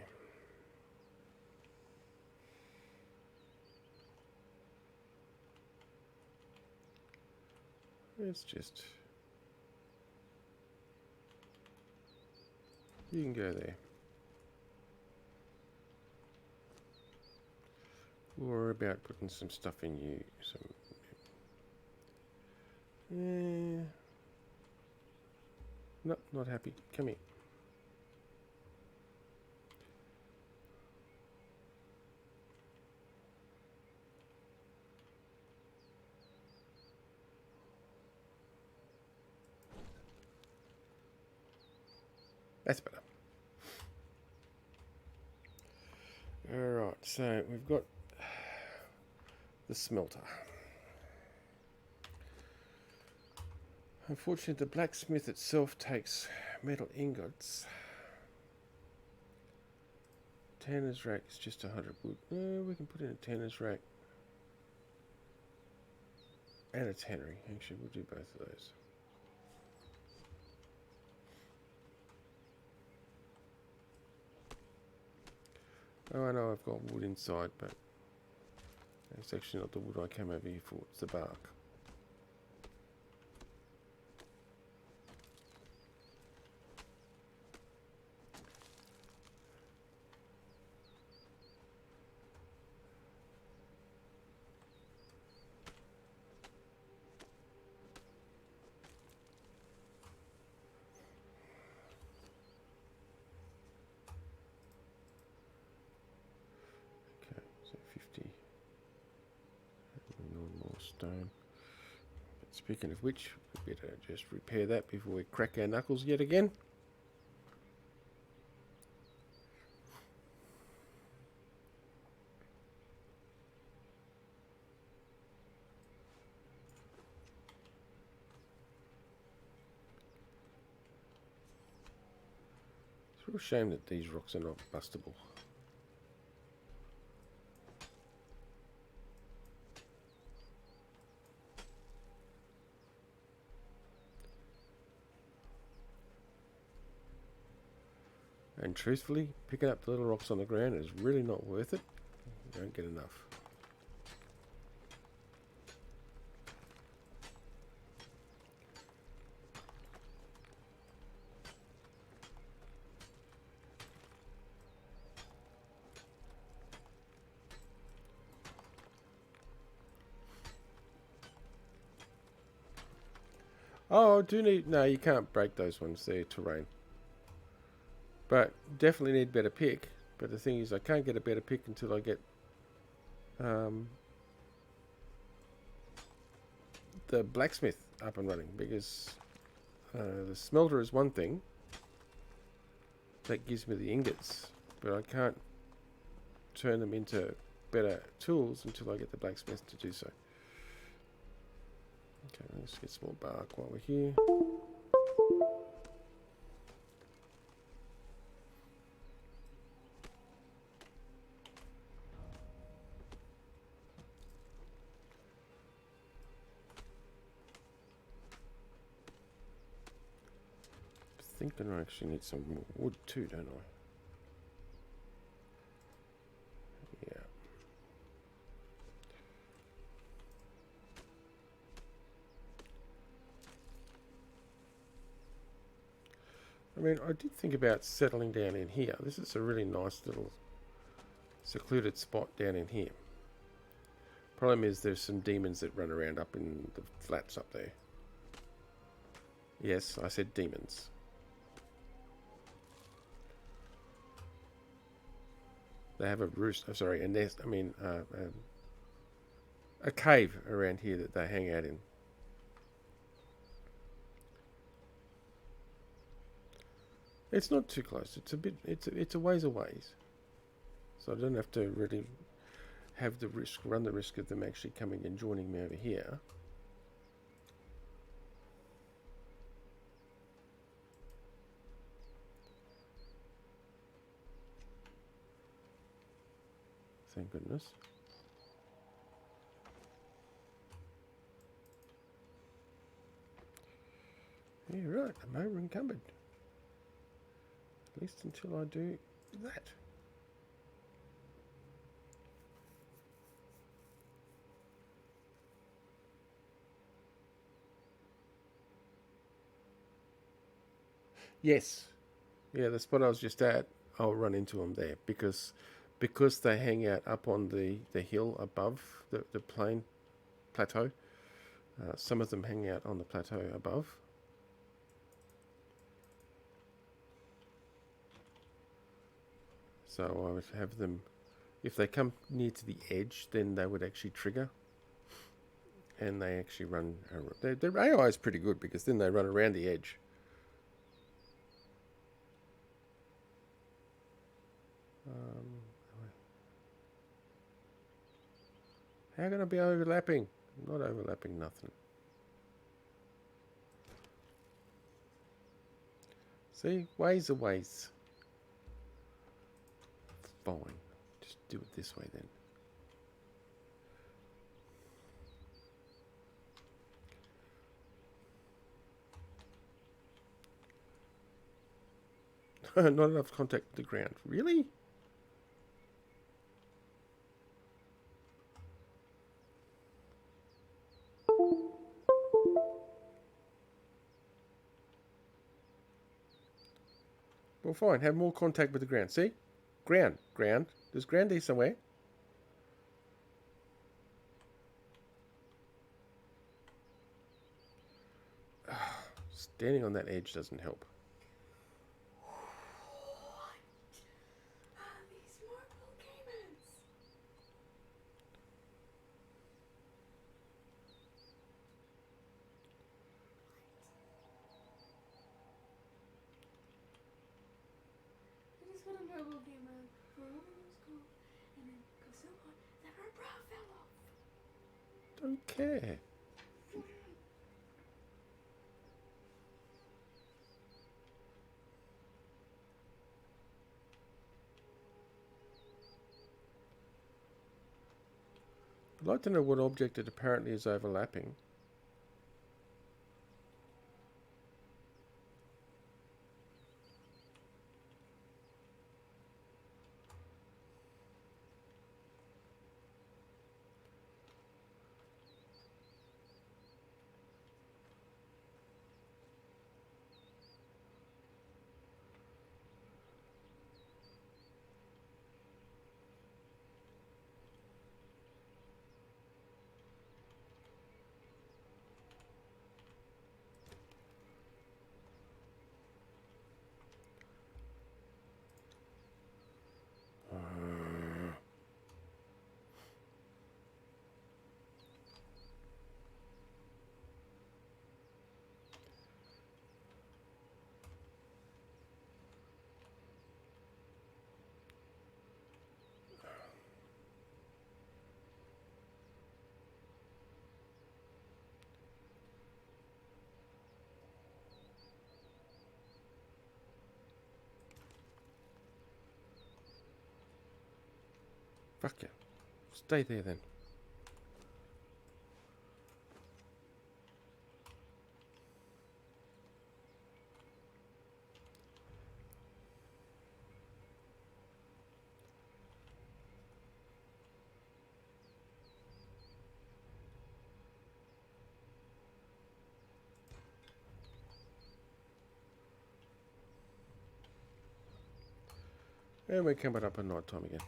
It's just... You can go there. Or about putting some stuff in you. No, not happy. Come here. That's better. Alright, so we've got the smelter. Unfortunately, the blacksmith itself takes metal ingots. Tanner's rack is just 100 wood. We can put in a tanner's rack and a tannery. Actually, we'll do both of those. Oh, I know I've got wood inside, but it's actually not the wood I came over here for, it's the bark. So 50. No more stone. But speaking of which, we better just repair that before we crack our knuckles yet again. It's a real shame that these rocks are not bustable. And truthfully, picking up the little rocks on the ground is really not worth it. You don't get enough. Oh, I do need... No, you can't break those ones. They're terrain. But definitely need a better pick. But the thing is, I can't get a better pick until I get the blacksmith up and running. Because the smelter is one thing. That gives me the ingots. But I can't turn them into better tools until I get the blacksmith to do so. Okay, let's get some more bark while we're here. I think I actually need some more wood too, don't I? Yeah. I mean, I did think about settling down in here. This is a really nice little secluded spot down in here. Problem is there's some demons that run around up in the flats up there. Yes, I said demons. They have a roost, a nest, a cave around here that they hang out in. It's not too close. It's a bit. It's a ways away, so I don't have to really have the risk, run the risk of them actually coming and joining me over here. Thank goodness. Yeah, right. I'm over encumbered. At least until I do that. Yes. Yeah, the spot I was just at, I'll run into them there because they hang out up on the hill above the plateau. Some of them hang out on the plateau above. So I would have them, if they come near to the edge, then they would actually trigger. And they actually run, their AI is pretty good because then they run around the edge. How can I be overlapping? I'm not overlapping nothing. See, ways are ways. Fine. Just do it this way then. Not enough contact with the ground. Really? Well, fine. Have more contact with the ground. See? Ground. There's ground there somewhere. Standing on that edge doesn't help. What are these marble caimans? I just got a marble caiman for a woman in school, and then got so hot that her bra fell off. Don't care. I'd like to know what object it apparently is overlapping. Fuck you. Stay there then. And we're coming up at night time again.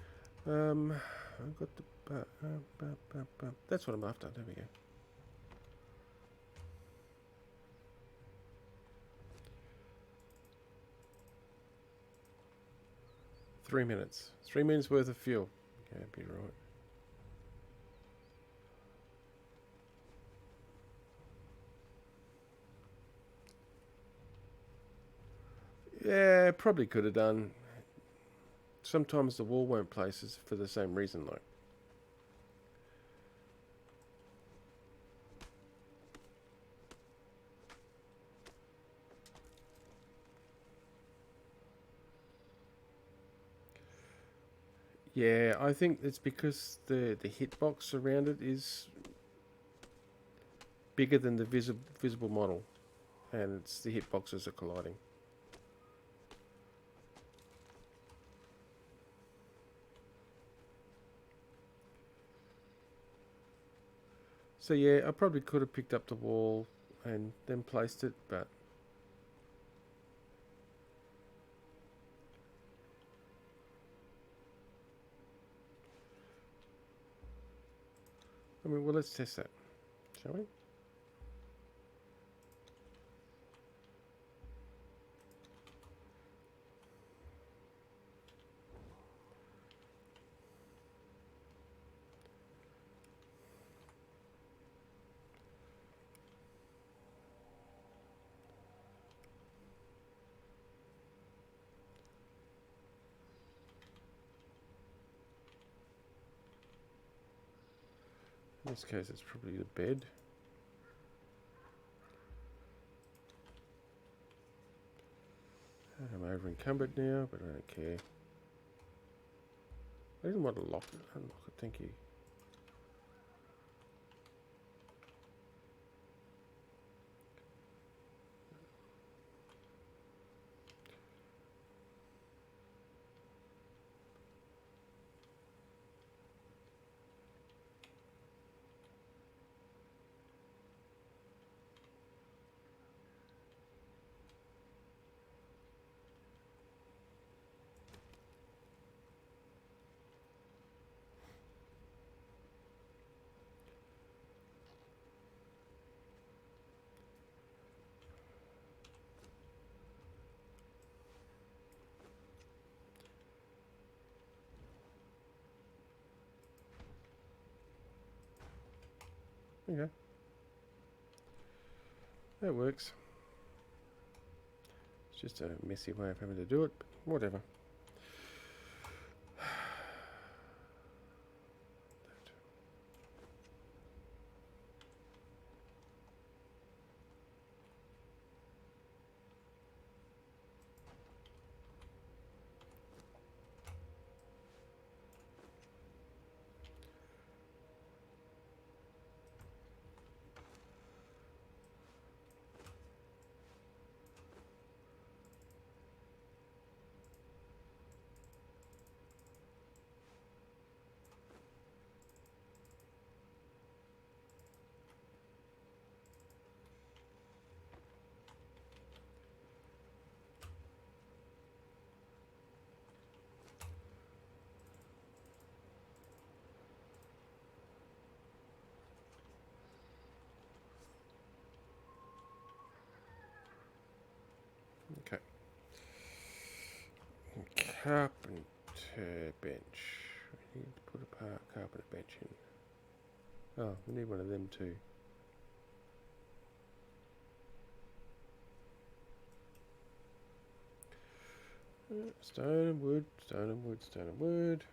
I've got the... that's what I'm after. There we go. Three minutes. 3 minutes worth of fuel. Okay, be right. Yeah, probably could have done. Sometimes the wall won't place for the same reason, like. Yeah, I think it's because the hitbox around it is bigger than the visible model, and it's the hitboxes are colliding. So yeah, I probably could have picked up the wall and then placed it, but I mean, well, let's test that, shall we? In this case, it's probably the bed. I'm over encumbered now, but I don't care. I didn't want to lock it. Unlock it, thank you. Okay. That works. It's just a messy way of having to do it, but whatever. Okay. Carpenter bench. We need to put a carpenter bench in. Oh, we need one of them too. Stone and wood, stone and wood, stone and wood.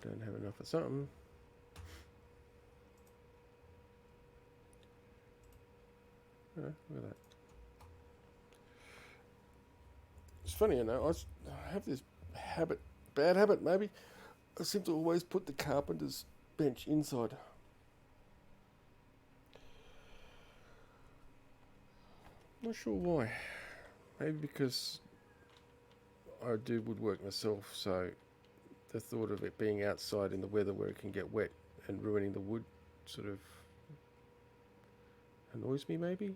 Don't have enough of something. Oh, look at that. It's funny, you know, I have this habit, bad habit maybe. I seem to always put the carpenter's bench inside. Not sure why. Maybe because I do woodwork myself, so the thought of it being outside in the weather where it can get wet and ruining the wood sort of annoys me, maybe.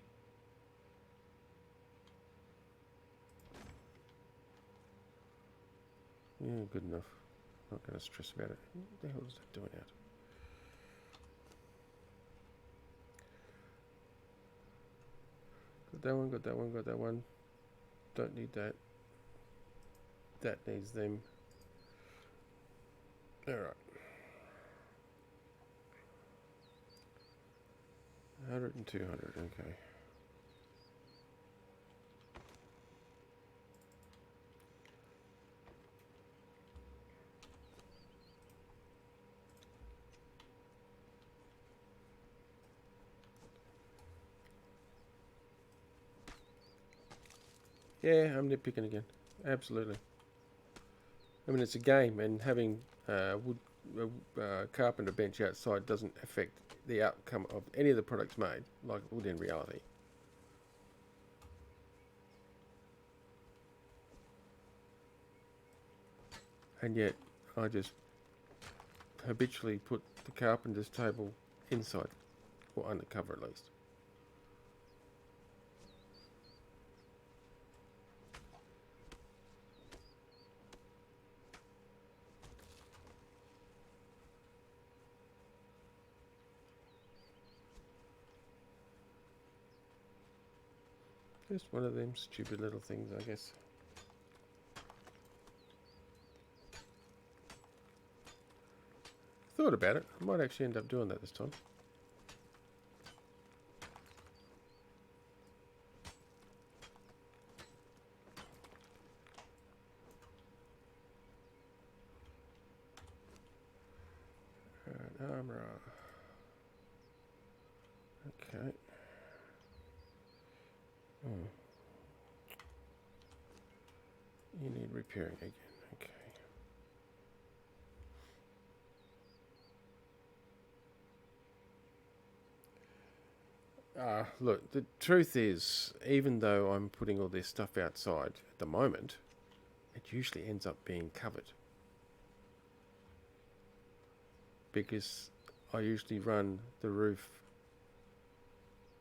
Yeah, good enough. Not going to stress about it. What the hell is that doing out? Got that one, got that one, got that one. Don't need that. That needs them. Alright. 100 and 200, okay. Yeah, I'm nitpicking again. Absolutely. I mean, it's a game, and having wood carpenter bench outside doesn't affect the outcome of any of the products made, like it would in reality. And yet, I just habitually put the carpenter's table inside, or undercover at least. Just one of them stupid little things, I guess. Thought about it. I might actually end up doing that this time. Alright, armor. Okay. You need repairing again. Okay. Look, the truth is, even though I'm putting all this stuff outside at the moment, it usually ends up being covered. Because I usually run the roof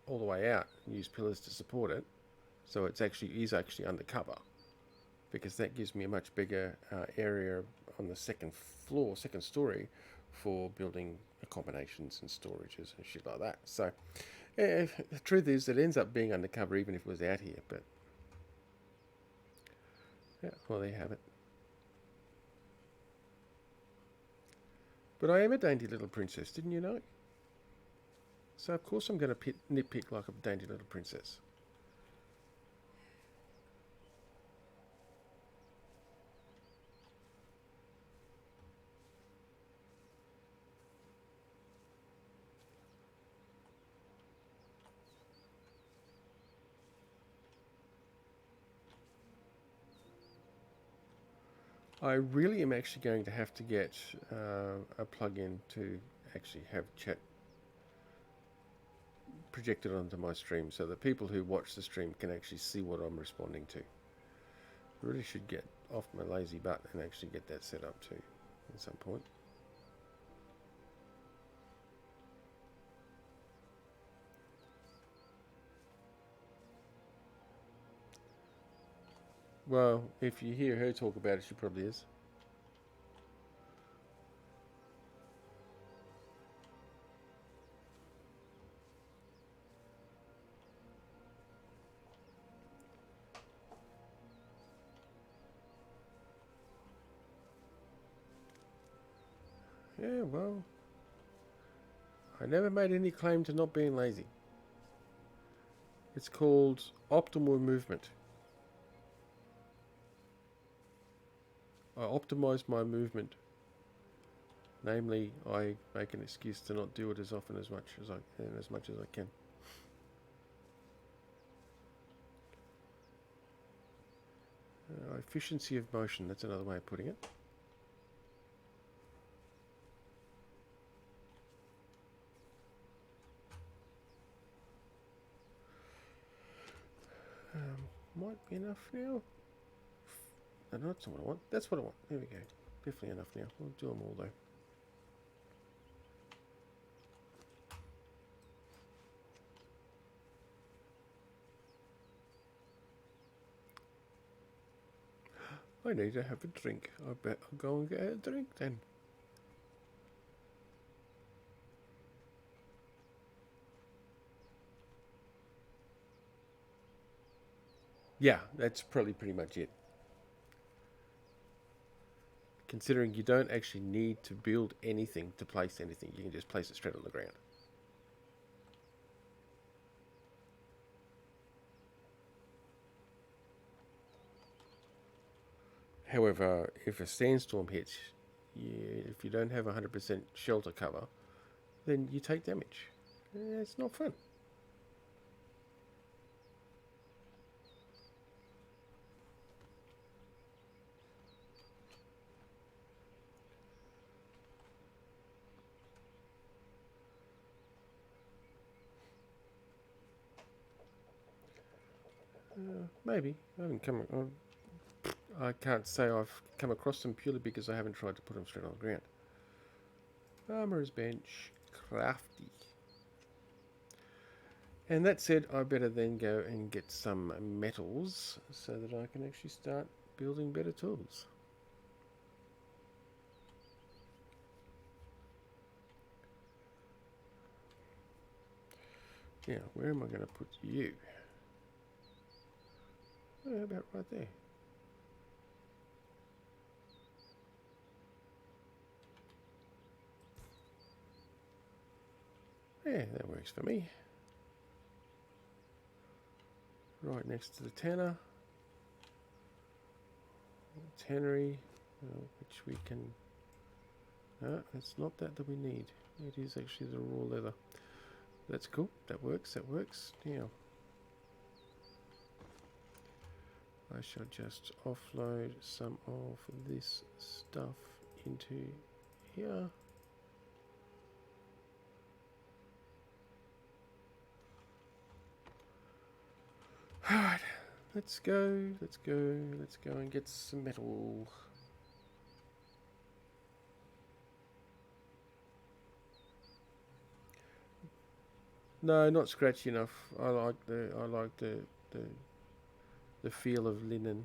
all the way out and use pillars to support it. So it's actually under cover. Because that gives me a much bigger area on the second story, for building accommodations and storages and shit like that. So, yeah, the truth is, it ends up being undercover even if it was out here. But, yeah, well, there you have it. But I am a dainty little princess, didn't you know? So, of course, I'm going to nitpick like a dainty little princess. I really am actually going to have to get a plug-in to actually have chat projected onto my stream, so that people who watch the stream can actually see what I'm responding to. I really should get off my lazy butt and actually get that set up too at some point. Well, if you hear her talk about it, she probably is. Yeah, well, I never made any claim to not being lazy. It's called optimal movement. I optimize my movement. Namely, I make an excuse to not do it as often as much as I can. Efficiency of motion, that's another way of putting it. Might be enough now. No, that's not what I want. That's what I want. There we go. Definitely enough now. We'll do them all though. I need to have a drink. I bet I'll go and get a drink then. Yeah, that's probably pretty much it. Considering you don't actually need to build anything to place anything, you can just place it straight on the ground. However, if a sandstorm hits, if you don't have 100% shelter cover, then you take damage. It's not fun. Maybe. I can't say I've come across them purely because I haven't tried to put them straight on the ground. Armourer's bench. Crafty. And that said, I better then go and get some metals so that I can actually start building better tools. Now, where am I going to put you? Oh, about right there. Yeah, that works for me. Right next to the tanner. Tannery, which we can... No, it's not that we need. It is actually the raw leather. That's cool. That works. That works. Now, I shall just offload some of this stuff into here. Alright, let's go and get some metal. No, not scratchy enough. I like the feel of linen.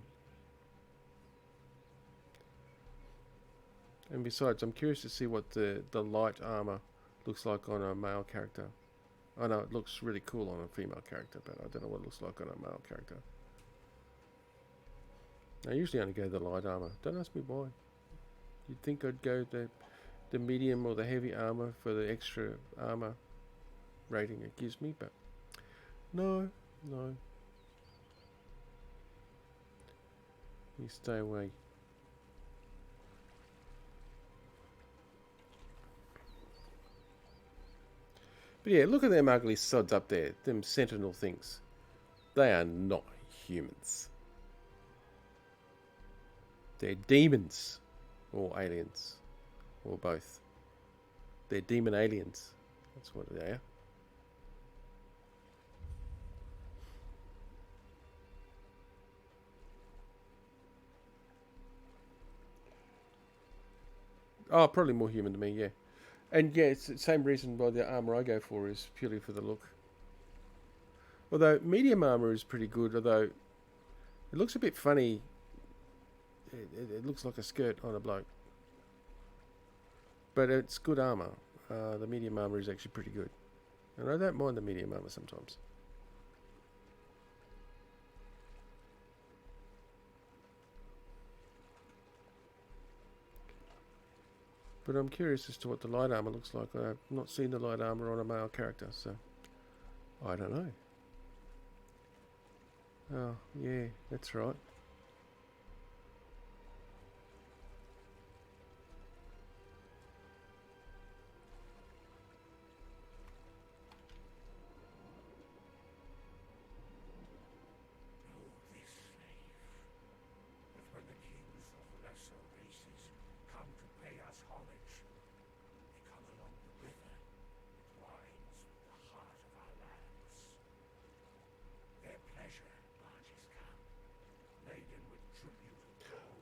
And besides, I'm curious to see what the light armor looks like on a male character. I know it looks really cool on a female character, but I don't know what it looks like on a male character. I usually only go the light armor. Don't ask me why. You'd think I'd go the medium or the heavy armor for the extra armor rating it gives me, but no. You stay away. But yeah, look at them ugly sods up there, them sentinel things. They are not humans. They're demons. Or aliens. Or both. They're demon aliens. That's what they are. Oh, probably more human to me, yeah. And yeah, it's the same reason why the armour I go for is purely for the look. Although medium armour is pretty good, although it looks a bit funny. It looks like a skirt on a bloke. But it's good armour. The medium armour is actually pretty good. And I don't mind the medium armour sometimes. But I'm curious as to what the light armour looks like. I've not seen the light armour on a male character, so I don't know. Oh, yeah, that's right.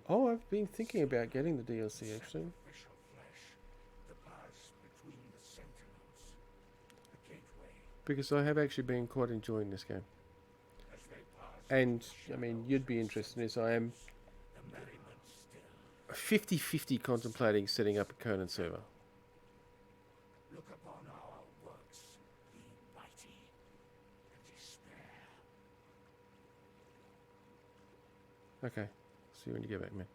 Oh, I've been thinking about getting the DLC actually. Because I have actually been quite enjoying this game. And, I mean, you'd be interested in this. I am 50-50 contemplating setting up a Conan server. Look upon our works, be mighty and despair. Okay. See you when you get back, man.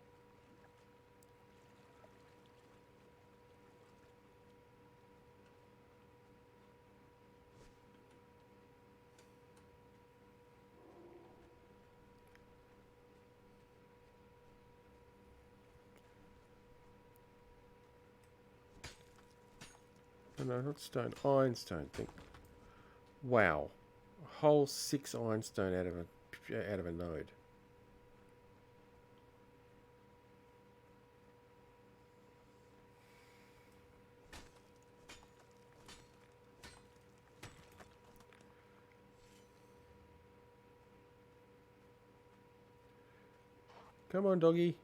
Oh, no, not stone. Ironstone. Think. Wow, a whole 6 ironstone out of a node. Come on, doggy.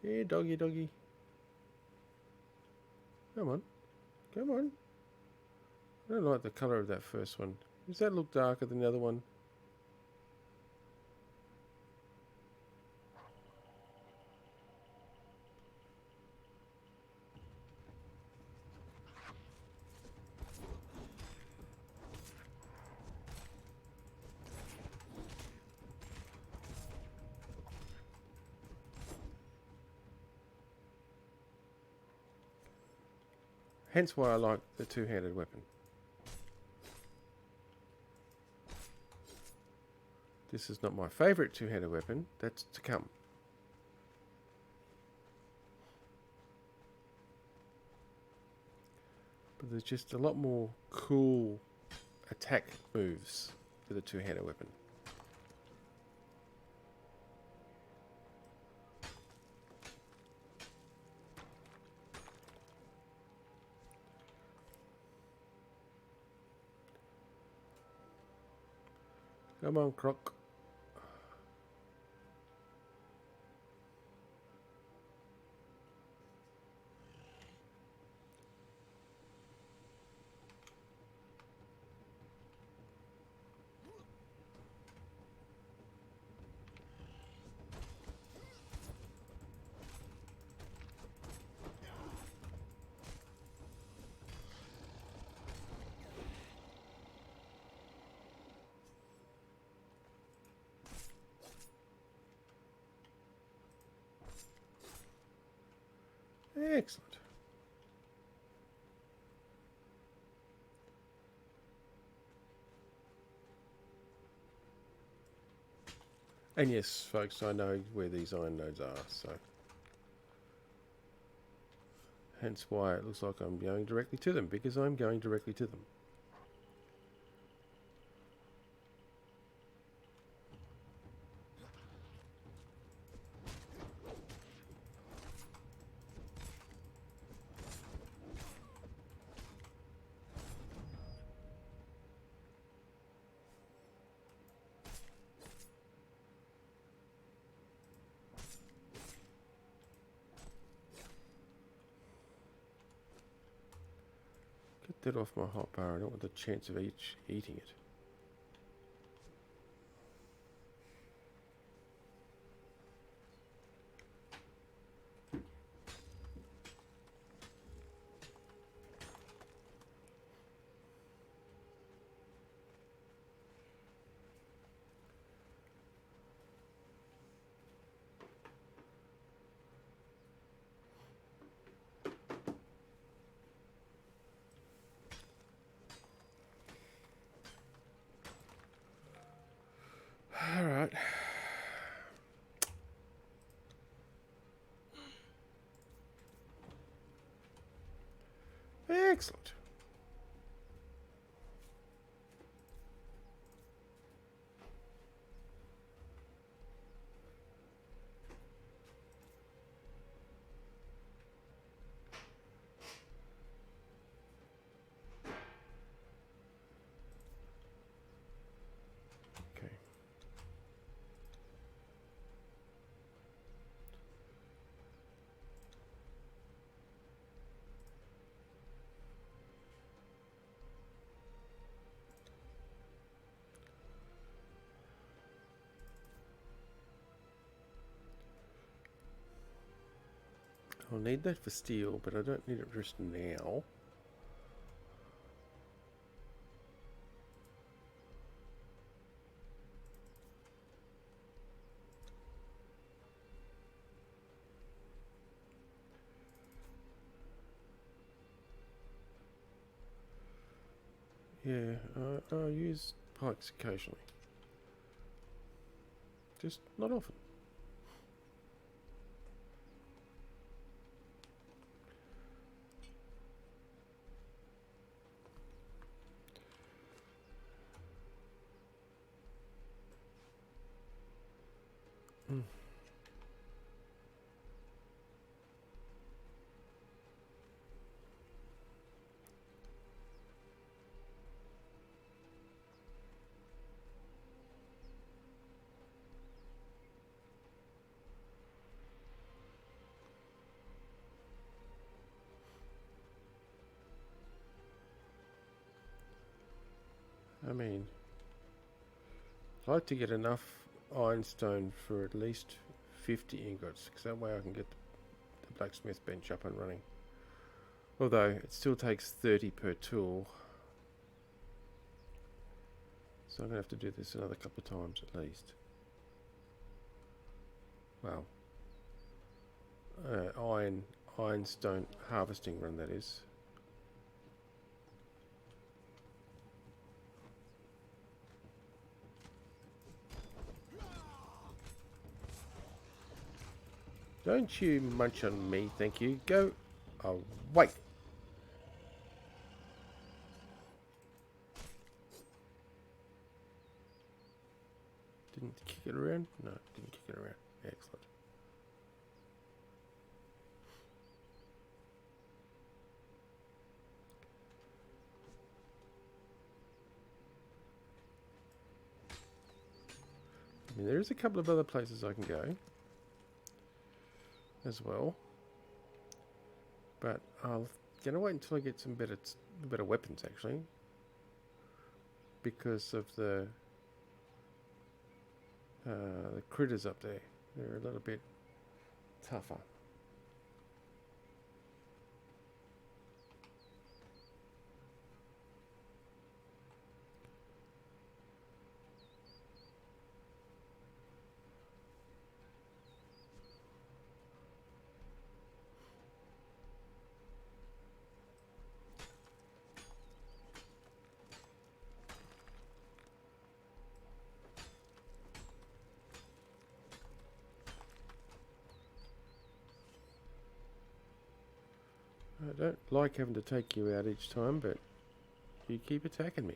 Yeah, doggy, doggy. Come on. Come on. I don't like the colour of that first one. Does that look darker than the other one? Hence why I like the two-handed weapon. This is not my favourite two-handed weapon. That's to come. But there's just a lot more cool attack moves with a two-handed weapon. Come on, Croc. Excellent. And yes, folks, I know where these iron nodes are, so hence why it looks like I'm going directly to them, because I'm going directly to them. Get that off my hot bar. I don't want the chance of eating it. All right. Excellent. Okay. I'll need that for steel, but I don't need it just now. Yeah, I use pikes occasionally. Just not often. Mm. I mean, I'd like to get enough ironstone for at least 50 ingots, because that way I can get the blacksmith bench up and running. Although it still takes 30 per tool, so I'm going to have to do this another couple of times at least. Well, ironstone harvesting run, that is. Don't you munch on me, thank you. Go away. Didn't kick it around? No, didn't kick it around. Excellent. I mean, there's a couple of other places I can go as well, but I'm gonna wait until I get some better weapons actually, because of the critters up there. They're a little bit tougher. I don't like having to take you out each time, but you keep attacking me.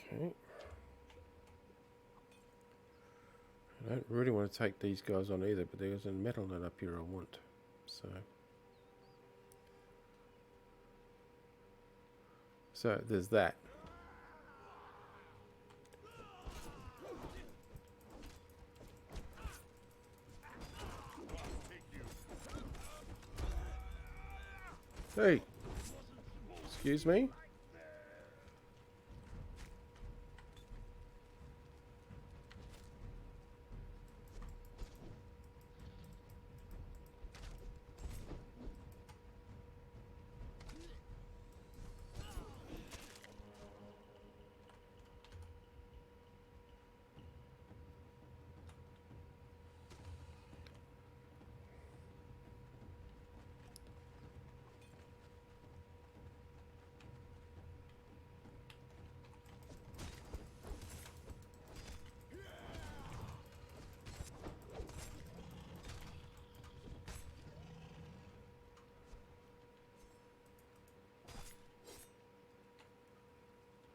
Okay. I don't really want to take these guys on either, but there's a metal nut up here I want. So there's that. Hey, excuse me.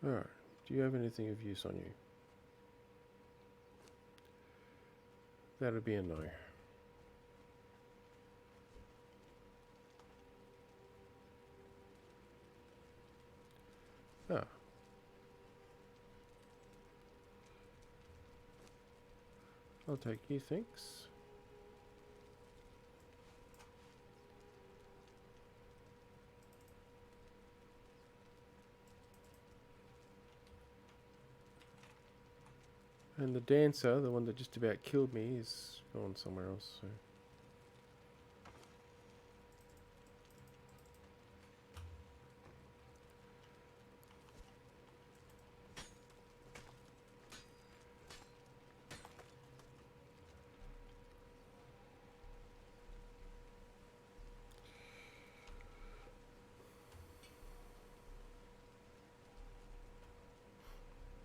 Alright, do you have anything of use on you? That'll be a no. Ah. I'll take you, thanks. And the dancer, the one that just about killed me, is gone somewhere else. So.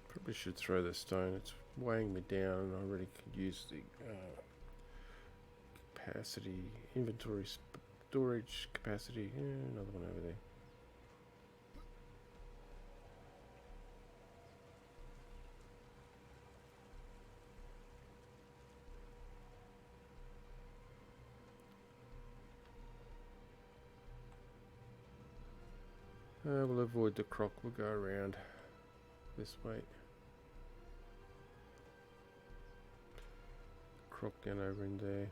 Probably should throw the stone. It's weighing me down, and I really could use the capacity, inventory, storage capacity. Yeah, another one over there. We'll avoid the croc. We'll go around this way. Croc down over in there.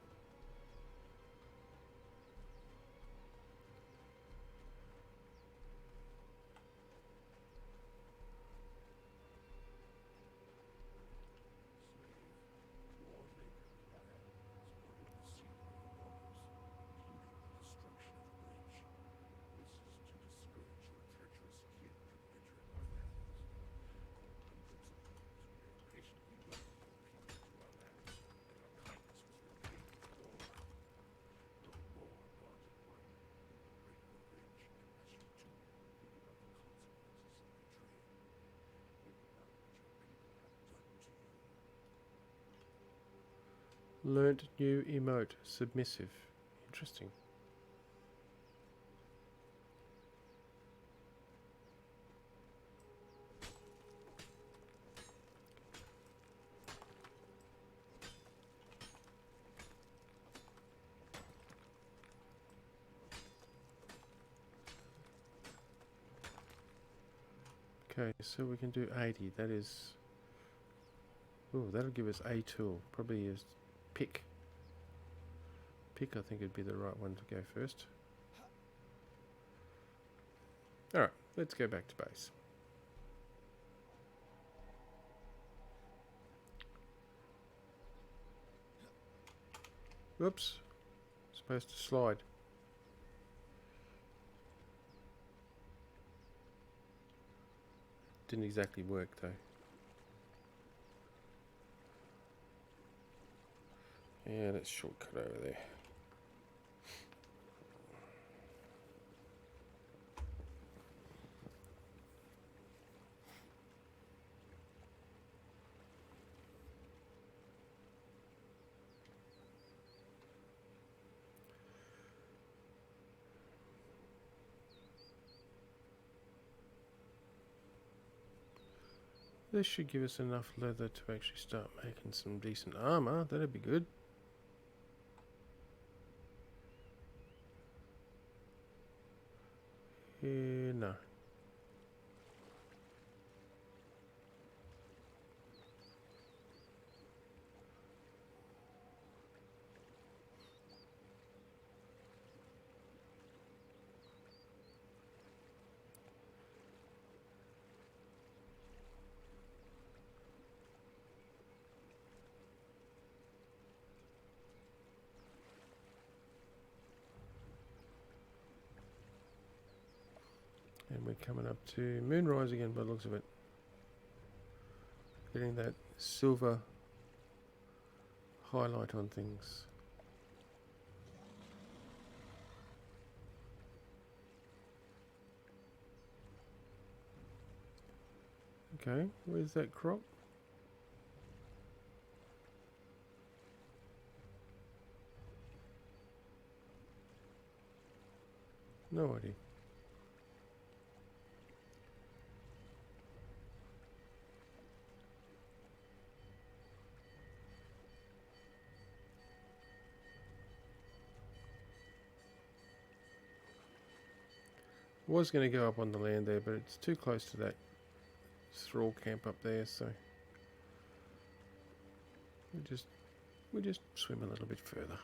Learned new emote, submissive. Interesting. Okay, so we can do 80. That is... Oh, that'll give us a tool. Probably is pick. Pick, I think, would be the right one to go first. Alright, let's go back to base. Whoops. Supposed to slide. Didn't exactly work though. Yeah, let's shortcut over there. This should give us enough leather to actually start making some decent armor. That'd be good. Yeah, no. And we're coming up to moonrise again by the looks of it. Getting that silver highlight on things. Okay, where's that crop? No idea. Was going to go up on the land there, but it's too close to that thrall camp up there, so we just swim a little bit further.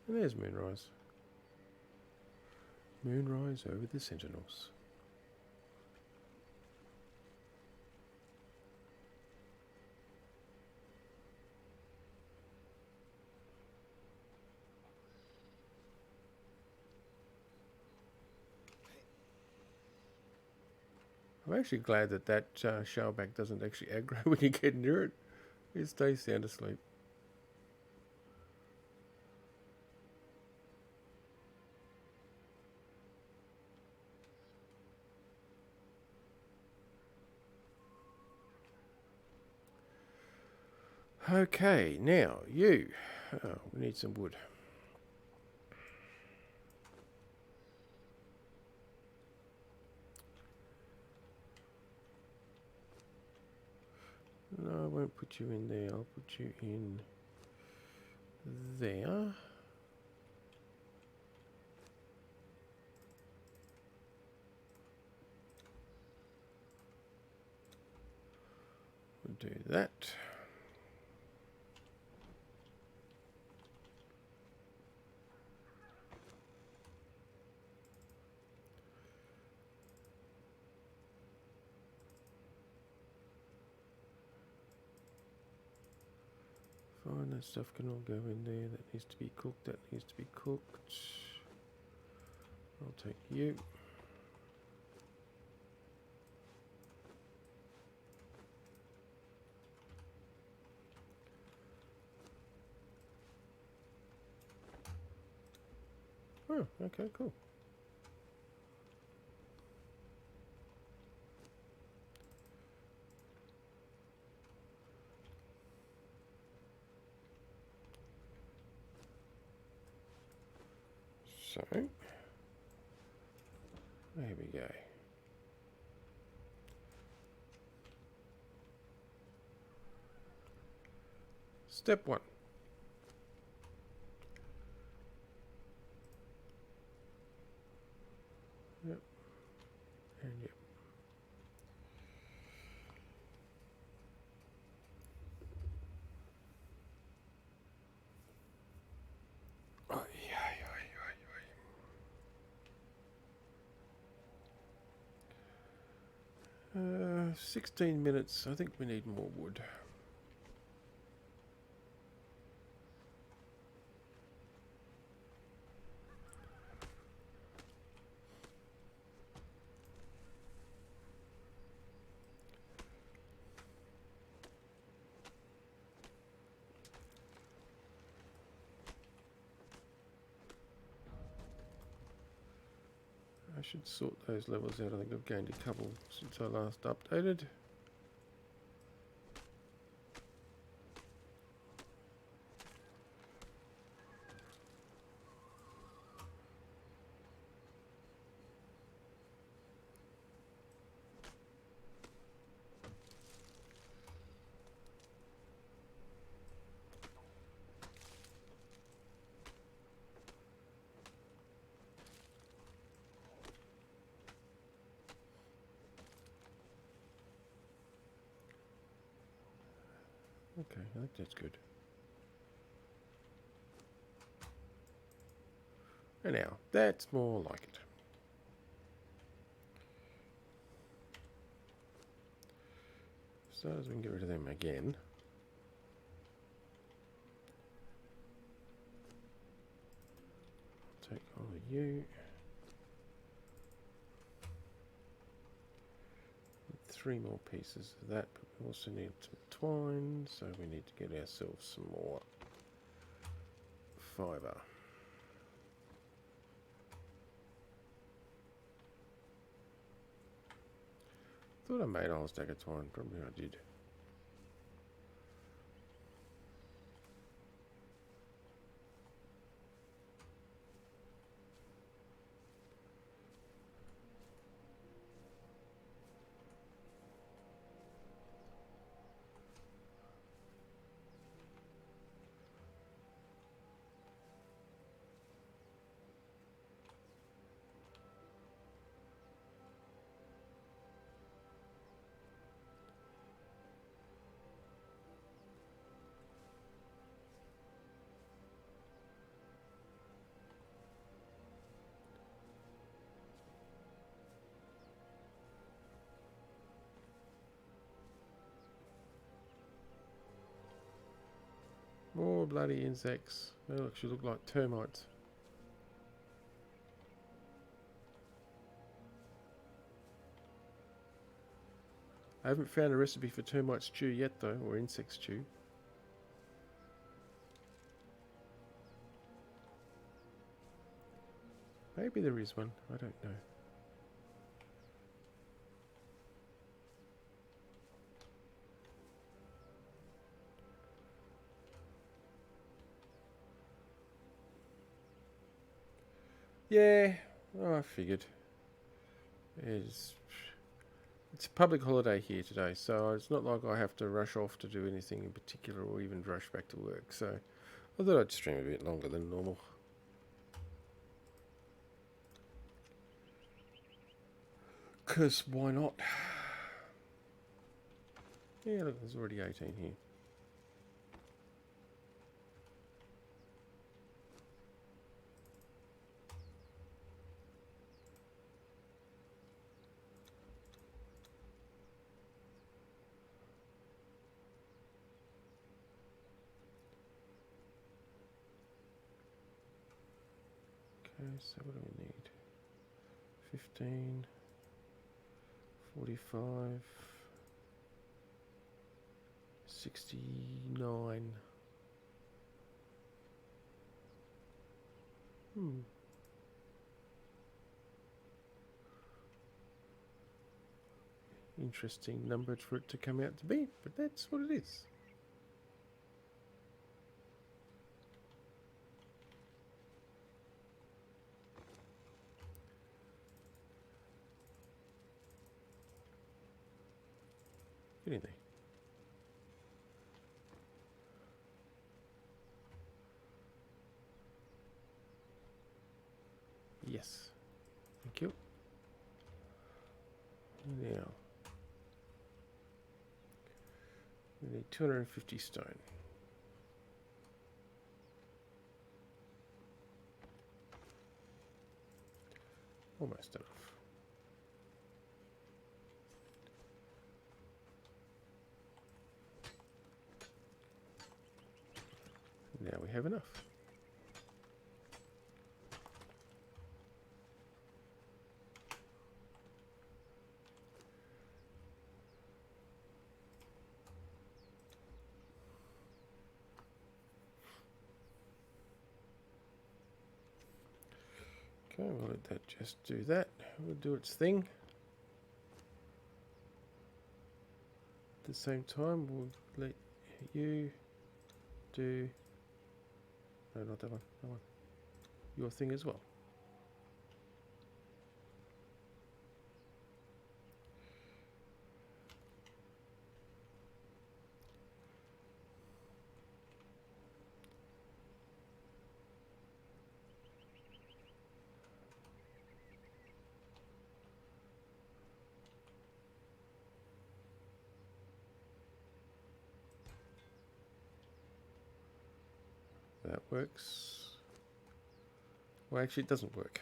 And there's moonrise. Moonrise over the Sentinels. I'm actually glad that shellback doesn't actually aggro when you get near it. It stays sound asleep. Okay, now you. Oh, we need some wood. No, I won't put you in there. I'll put you in there. We'll do that. Fine, that stuff can all go in there. That needs to be cooked. That needs to be cooked. I'll take you. Oh, okay, cool. So, there we go. Step 1. Yep. And yep. Oh, yeah. 16 minutes. I think we need more wood. I should sort those levels out. I think I've gained a couple since I last updated. Okay, I think that's good. And now, that's more like it. So as we can get rid of them again. Take all of you. 3 more pieces of that, but we also need some twine, so we need to get ourselves some more fibre. Thought I made a whole stack of twine, probably I did. More bloody insects. They actually look like termites. I haven't found a recipe for termite stew yet though, or insect stew. Maybe there is one, I don't know. Yeah, I figured. It's a public holiday here today, so it's not like I have to rush off to do anything in particular or even rush back to work. So I thought I'd stream a bit longer than normal. Because why not? Yeah, look, there's already 18 here. Okay, so what do we need? 15, 45, 69. Interesting number for it to come out to be, but that's what it is. Get in there. Yes. Thank you. Now, we need 250 stone. Almost enough. Now we have enough. Okay, we'll let that just do that. We'll do its thing. At the same time, we'll let you do... No, not that one. That one. Your thing as well. That works. Well, actually, it doesn't work.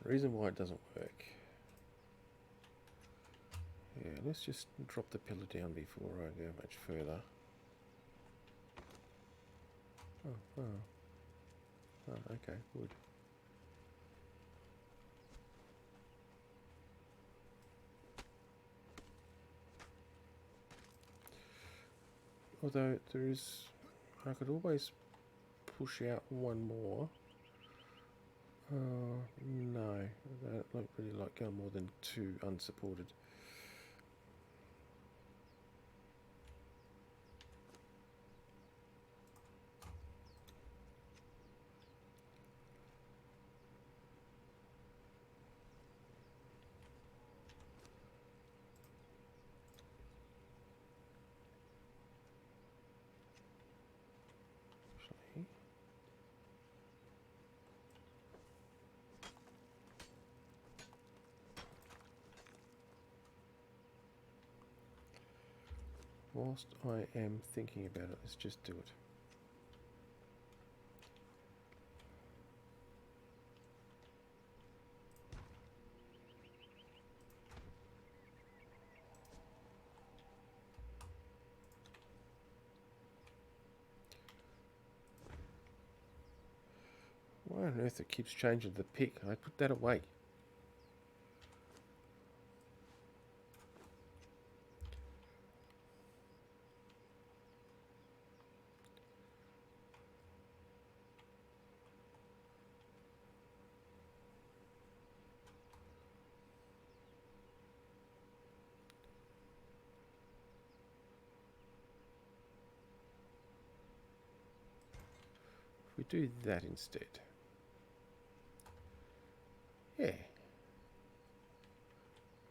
The reason why it doesn't work. Yeah, let's just drop the pillar down before I go much further. Oh, okay, good. Although there is, I could always push out one more. No, I don't really like going more than 2 unsupported. Whilst I am thinking about it, let's just do it. Why on earth it keeps changing the pick? I put that away. We do that instead. Yeah.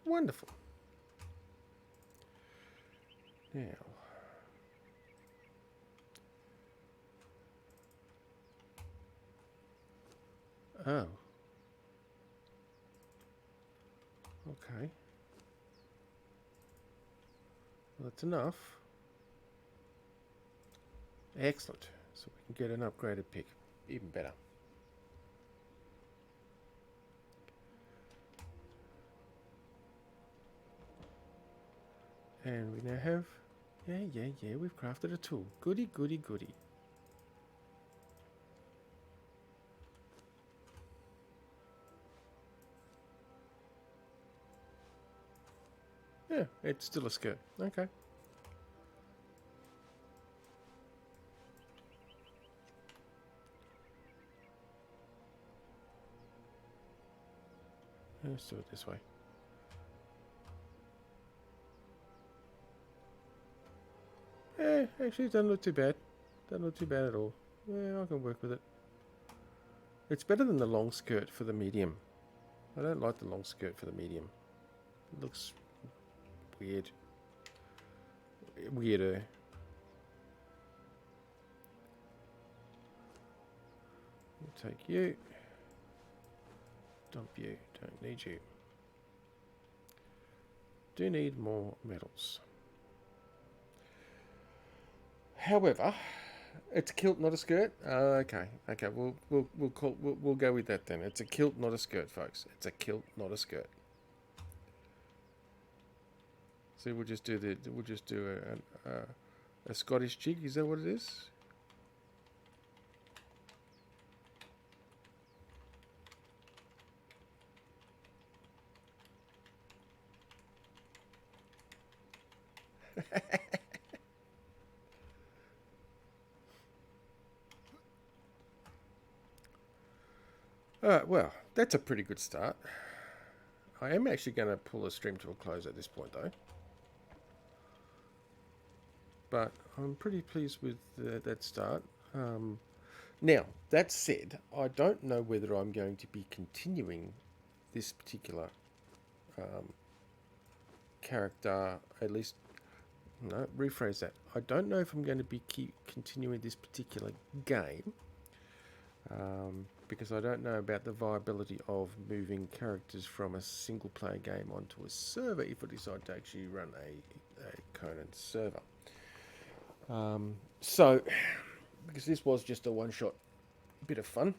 Wonderful. Now. Oh. Okay. Well, that's enough. Excellent. So we can get an upgraded pick. Even better. And we now have... Yeah, we've crafted a tool. Goody, goody, goody. Yeah, it's still a skirt. Okay. Let's do it this way. Actually, it doesn't look too bad. Doesn't look too bad at all. Yeah, I can work with it. It's better than the long skirt for the medium. I don't like the long skirt for the medium. It looks weird. Weirder. We'll take you. Dump you. Don't need you. Do need more metals. However, it's a kilt, not a skirt. Okay. We'll go with that then. It's a kilt, not a skirt, folks. It's a kilt, not a skirt. See, we'll just do a Scottish jig. Is that what it is? Alright, well, that's a pretty good start. I am actually going to pull the stream to a close at this point, though. But I'm pretty pleased with that start. Now, that said, I don't know whether I'm going to be continuing this particular character, at least... No, rephrase that. I don't know if I'm going to be continuing this particular game. Because I don't know about the viability of moving characters from a single player game onto a server if I decide to actually run a Conan server. So, because this was just a one-shot bit of fun,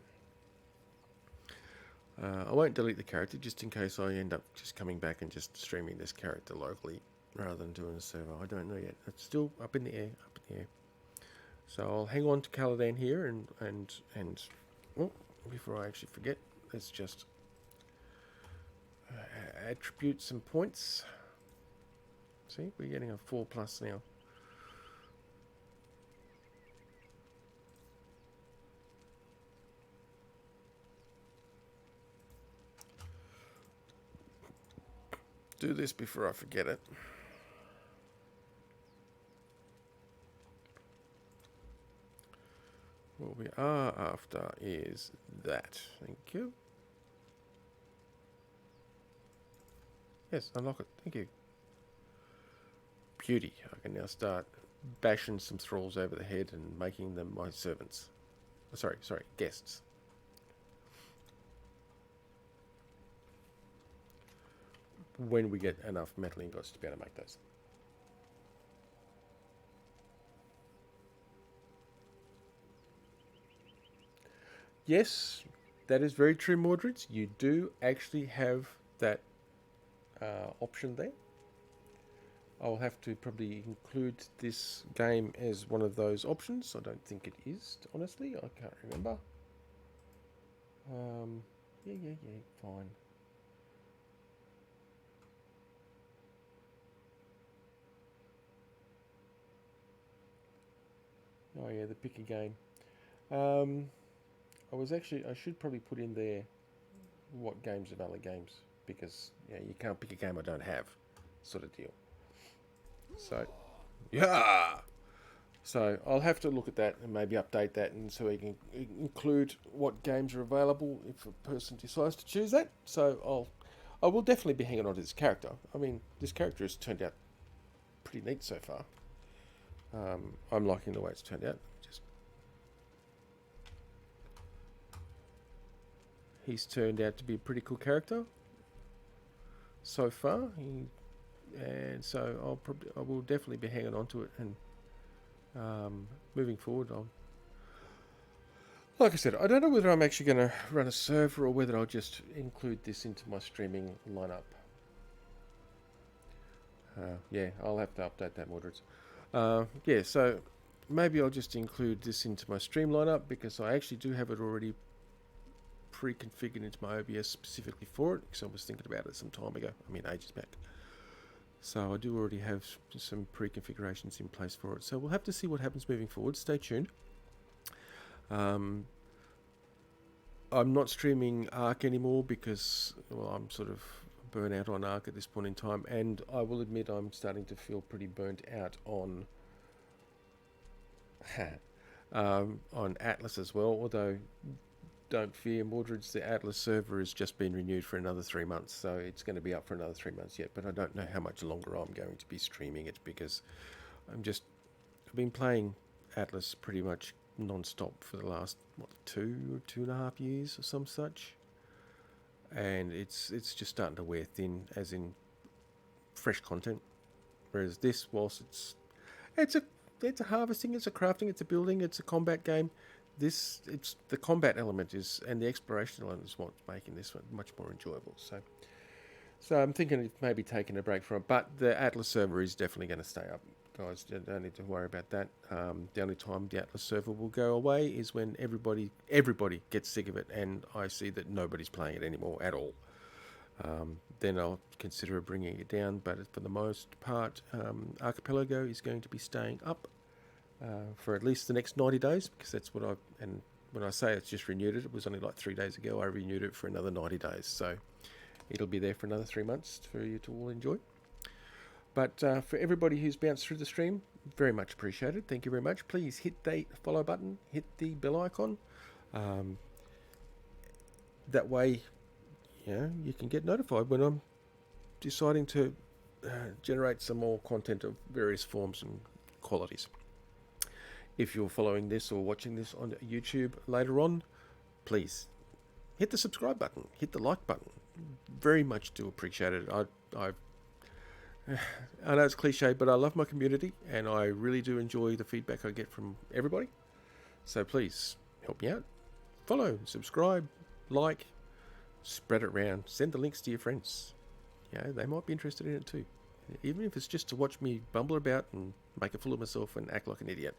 I won't delete the character just in case I end up just coming back and just streaming this character locally rather than doing a server. I don't know yet. It's still up in the air, So I'll hang on to Caladan here and oh, before I actually forget, let's just attribute some points. See, we're getting a 4+ now. Do this before I forget it. What we are after is that. Thank you. Yes, unlock it. Thank you. Beauty. I can now start bashing some thralls over the head and making them my servants. Sorry, guests. When we get enough metal ingots to be able to make those. Yes, that is very true, Mordreds. You do actually have that option there. I'll have to probably include this game as one of those options. I don't think it is, honestly. I can't remember. Yeah, fine. Oh yeah, the pick a game. I should probably put in there what games are valid games, because yeah, you can't pick a game I don't have, sort of deal. So, yeah. So I'll have to look at that and maybe update that, and so we can include what games are available if a person decides to choose that. So I will definitely be hanging on to this character. I mean, this character has turned out pretty neat so far. I'm liking the way it's turned out. He's turned out to be a pretty cool character so far. And so I will definitely be hanging on to it, and moving forward, like I said, I don't know whether I'm actually going to run a server or whether I'll just include this into my streaming lineup. Yeah, I'll have to update that, Mordreds. Yeah, so maybe I'll just include this into my stream lineup, because I actually do have it already pre-configured into my OBS specifically for it, because I was thinking about it some time ago. I mean, ages back. So I do already have some pre-configurations in place for it. So we'll have to see what happens moving forward. Stay tuned. I'm not streaming Ark anymore because, well, I'm sort of burnt out on Ark at this point in time, and I will admit I'm starting to feel pretty burnt out on on Atlas as well. Although, don't fear, Mordreds, the Atlas server has just been renewed for another 3 months, so it's going to be up for another 3 months yet. But I don't know how much longer I'm going to be streaming it, because I've been playing Atlas pretty much non-stop for the last 2.5 years or some such, and it's just starting to wear thin, as in fresh content. Whereas this, whilst it's a harvesting, it's a crafting, it's a building, it's a combat game. It's the combat element and the exploration element is what's making this one much more enjoyable. So I'm thinking of maybe taking a break from it, but the Atlas server is definitely going to stay up, guys. You don't need to worry about that. The only time the Atlas server will go away is when everybody gets sick of it, and I see that nobody's playing it anymore at all. Then I'll consider bringing it down. But for the most part, Archipelago is going to be staying up for at least the next 90 days, because that's what and when I say it's just renewed it was only like 3 days ago. I renewed it for another 90 days, so it'll be there for another 3 months for you to all enjoy. But for everybody who's bounced through the stream, very much appreciated. Thank you very much. Please hit the follow button, hit the bell icon. That way, you can get notified when I'm deciding to generate some more content of various forms and qualities. If you're following this or watching this on YouTube later on, please hit the subscribe button, hit the like button. Very much do appreciate it. I know it's cliche, but I love my community, and I really do enjoy the feedback I get from everybody. So please help me out. Follow, subscribe, like, spread it around, send the links to your friends. They might be interested in it too. Even if it's just to watch me bumble about and make a fool of myself and act like an idiot.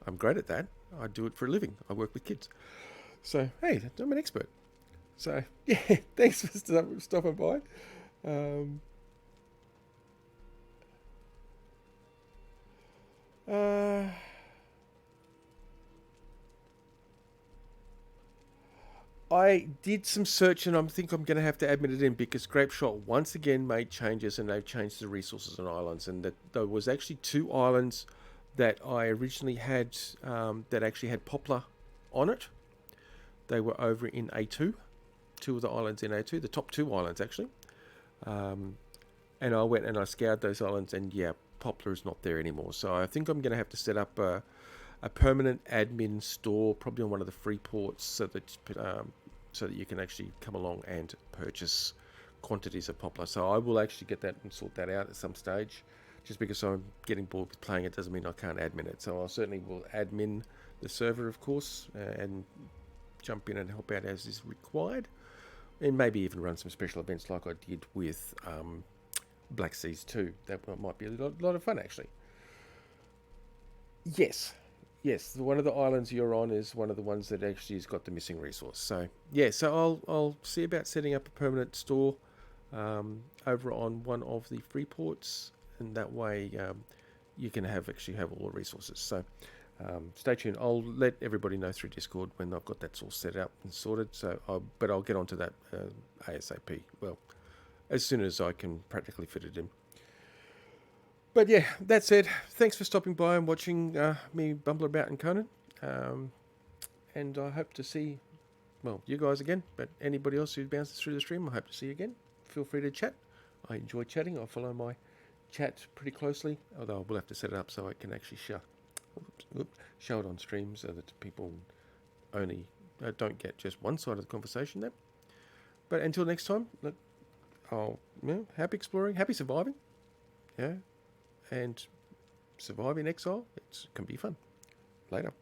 I'm great at that. I do it for a living. I work with kids. So, hey, I'm an expert. So, yeah, thanks for stopping by. I did some searching. I think I'm going to have to admit it in, because Grapeshot once again made changes, and they've changed the resources and islands. And that there was actually 2 islands that I originally had that actually had poplar on it. They were over in A2. 2 of the islands in A2, the top 2 islands actually. And I went and I scoured those islands, and poplar is not there anymore. So I think I'm going to have to set up a permanent admin store, probably on one of the free ports, so that you can actually come along and purchase quantities of poplar. So I will actually get that and sort that out at some stage. Just because I'm getting bored with playing it doesn't mean I can't admin it. So I certainly will admin the server, of course, and jump in and help out as is required. And maybe even run some special events like I did with Black Seas 2. That might be a lot of fun, actually. Yes. yes, one of the islands you're on is one of the ones that actually has got the missing resource. So yeah, so I'll see about setting up a permanent store over on one of the free ports, and that way you can actually have all the resources. So stay tuned. I'll let everybody know through Discord when I've got that all set up and sorted. But I'll get onto that ASAP. Well, as soon as I can practically fit it in. But yeah, that said, thanks for stopping by and watching me bumble about in Conan. And I hope to see, well, you guys again, but anybody else who bounces through the stream, I hope to see you again. Feel free to chat. I enjoy chatting. I follow my chat pretty closely, although I will have to set it up so I can actually show it on stream so that people only don't get just one side of the conversation there. But until next time, look, happy exploring, happy surviving. Yeah. And surviving exile, it can be fun. Later.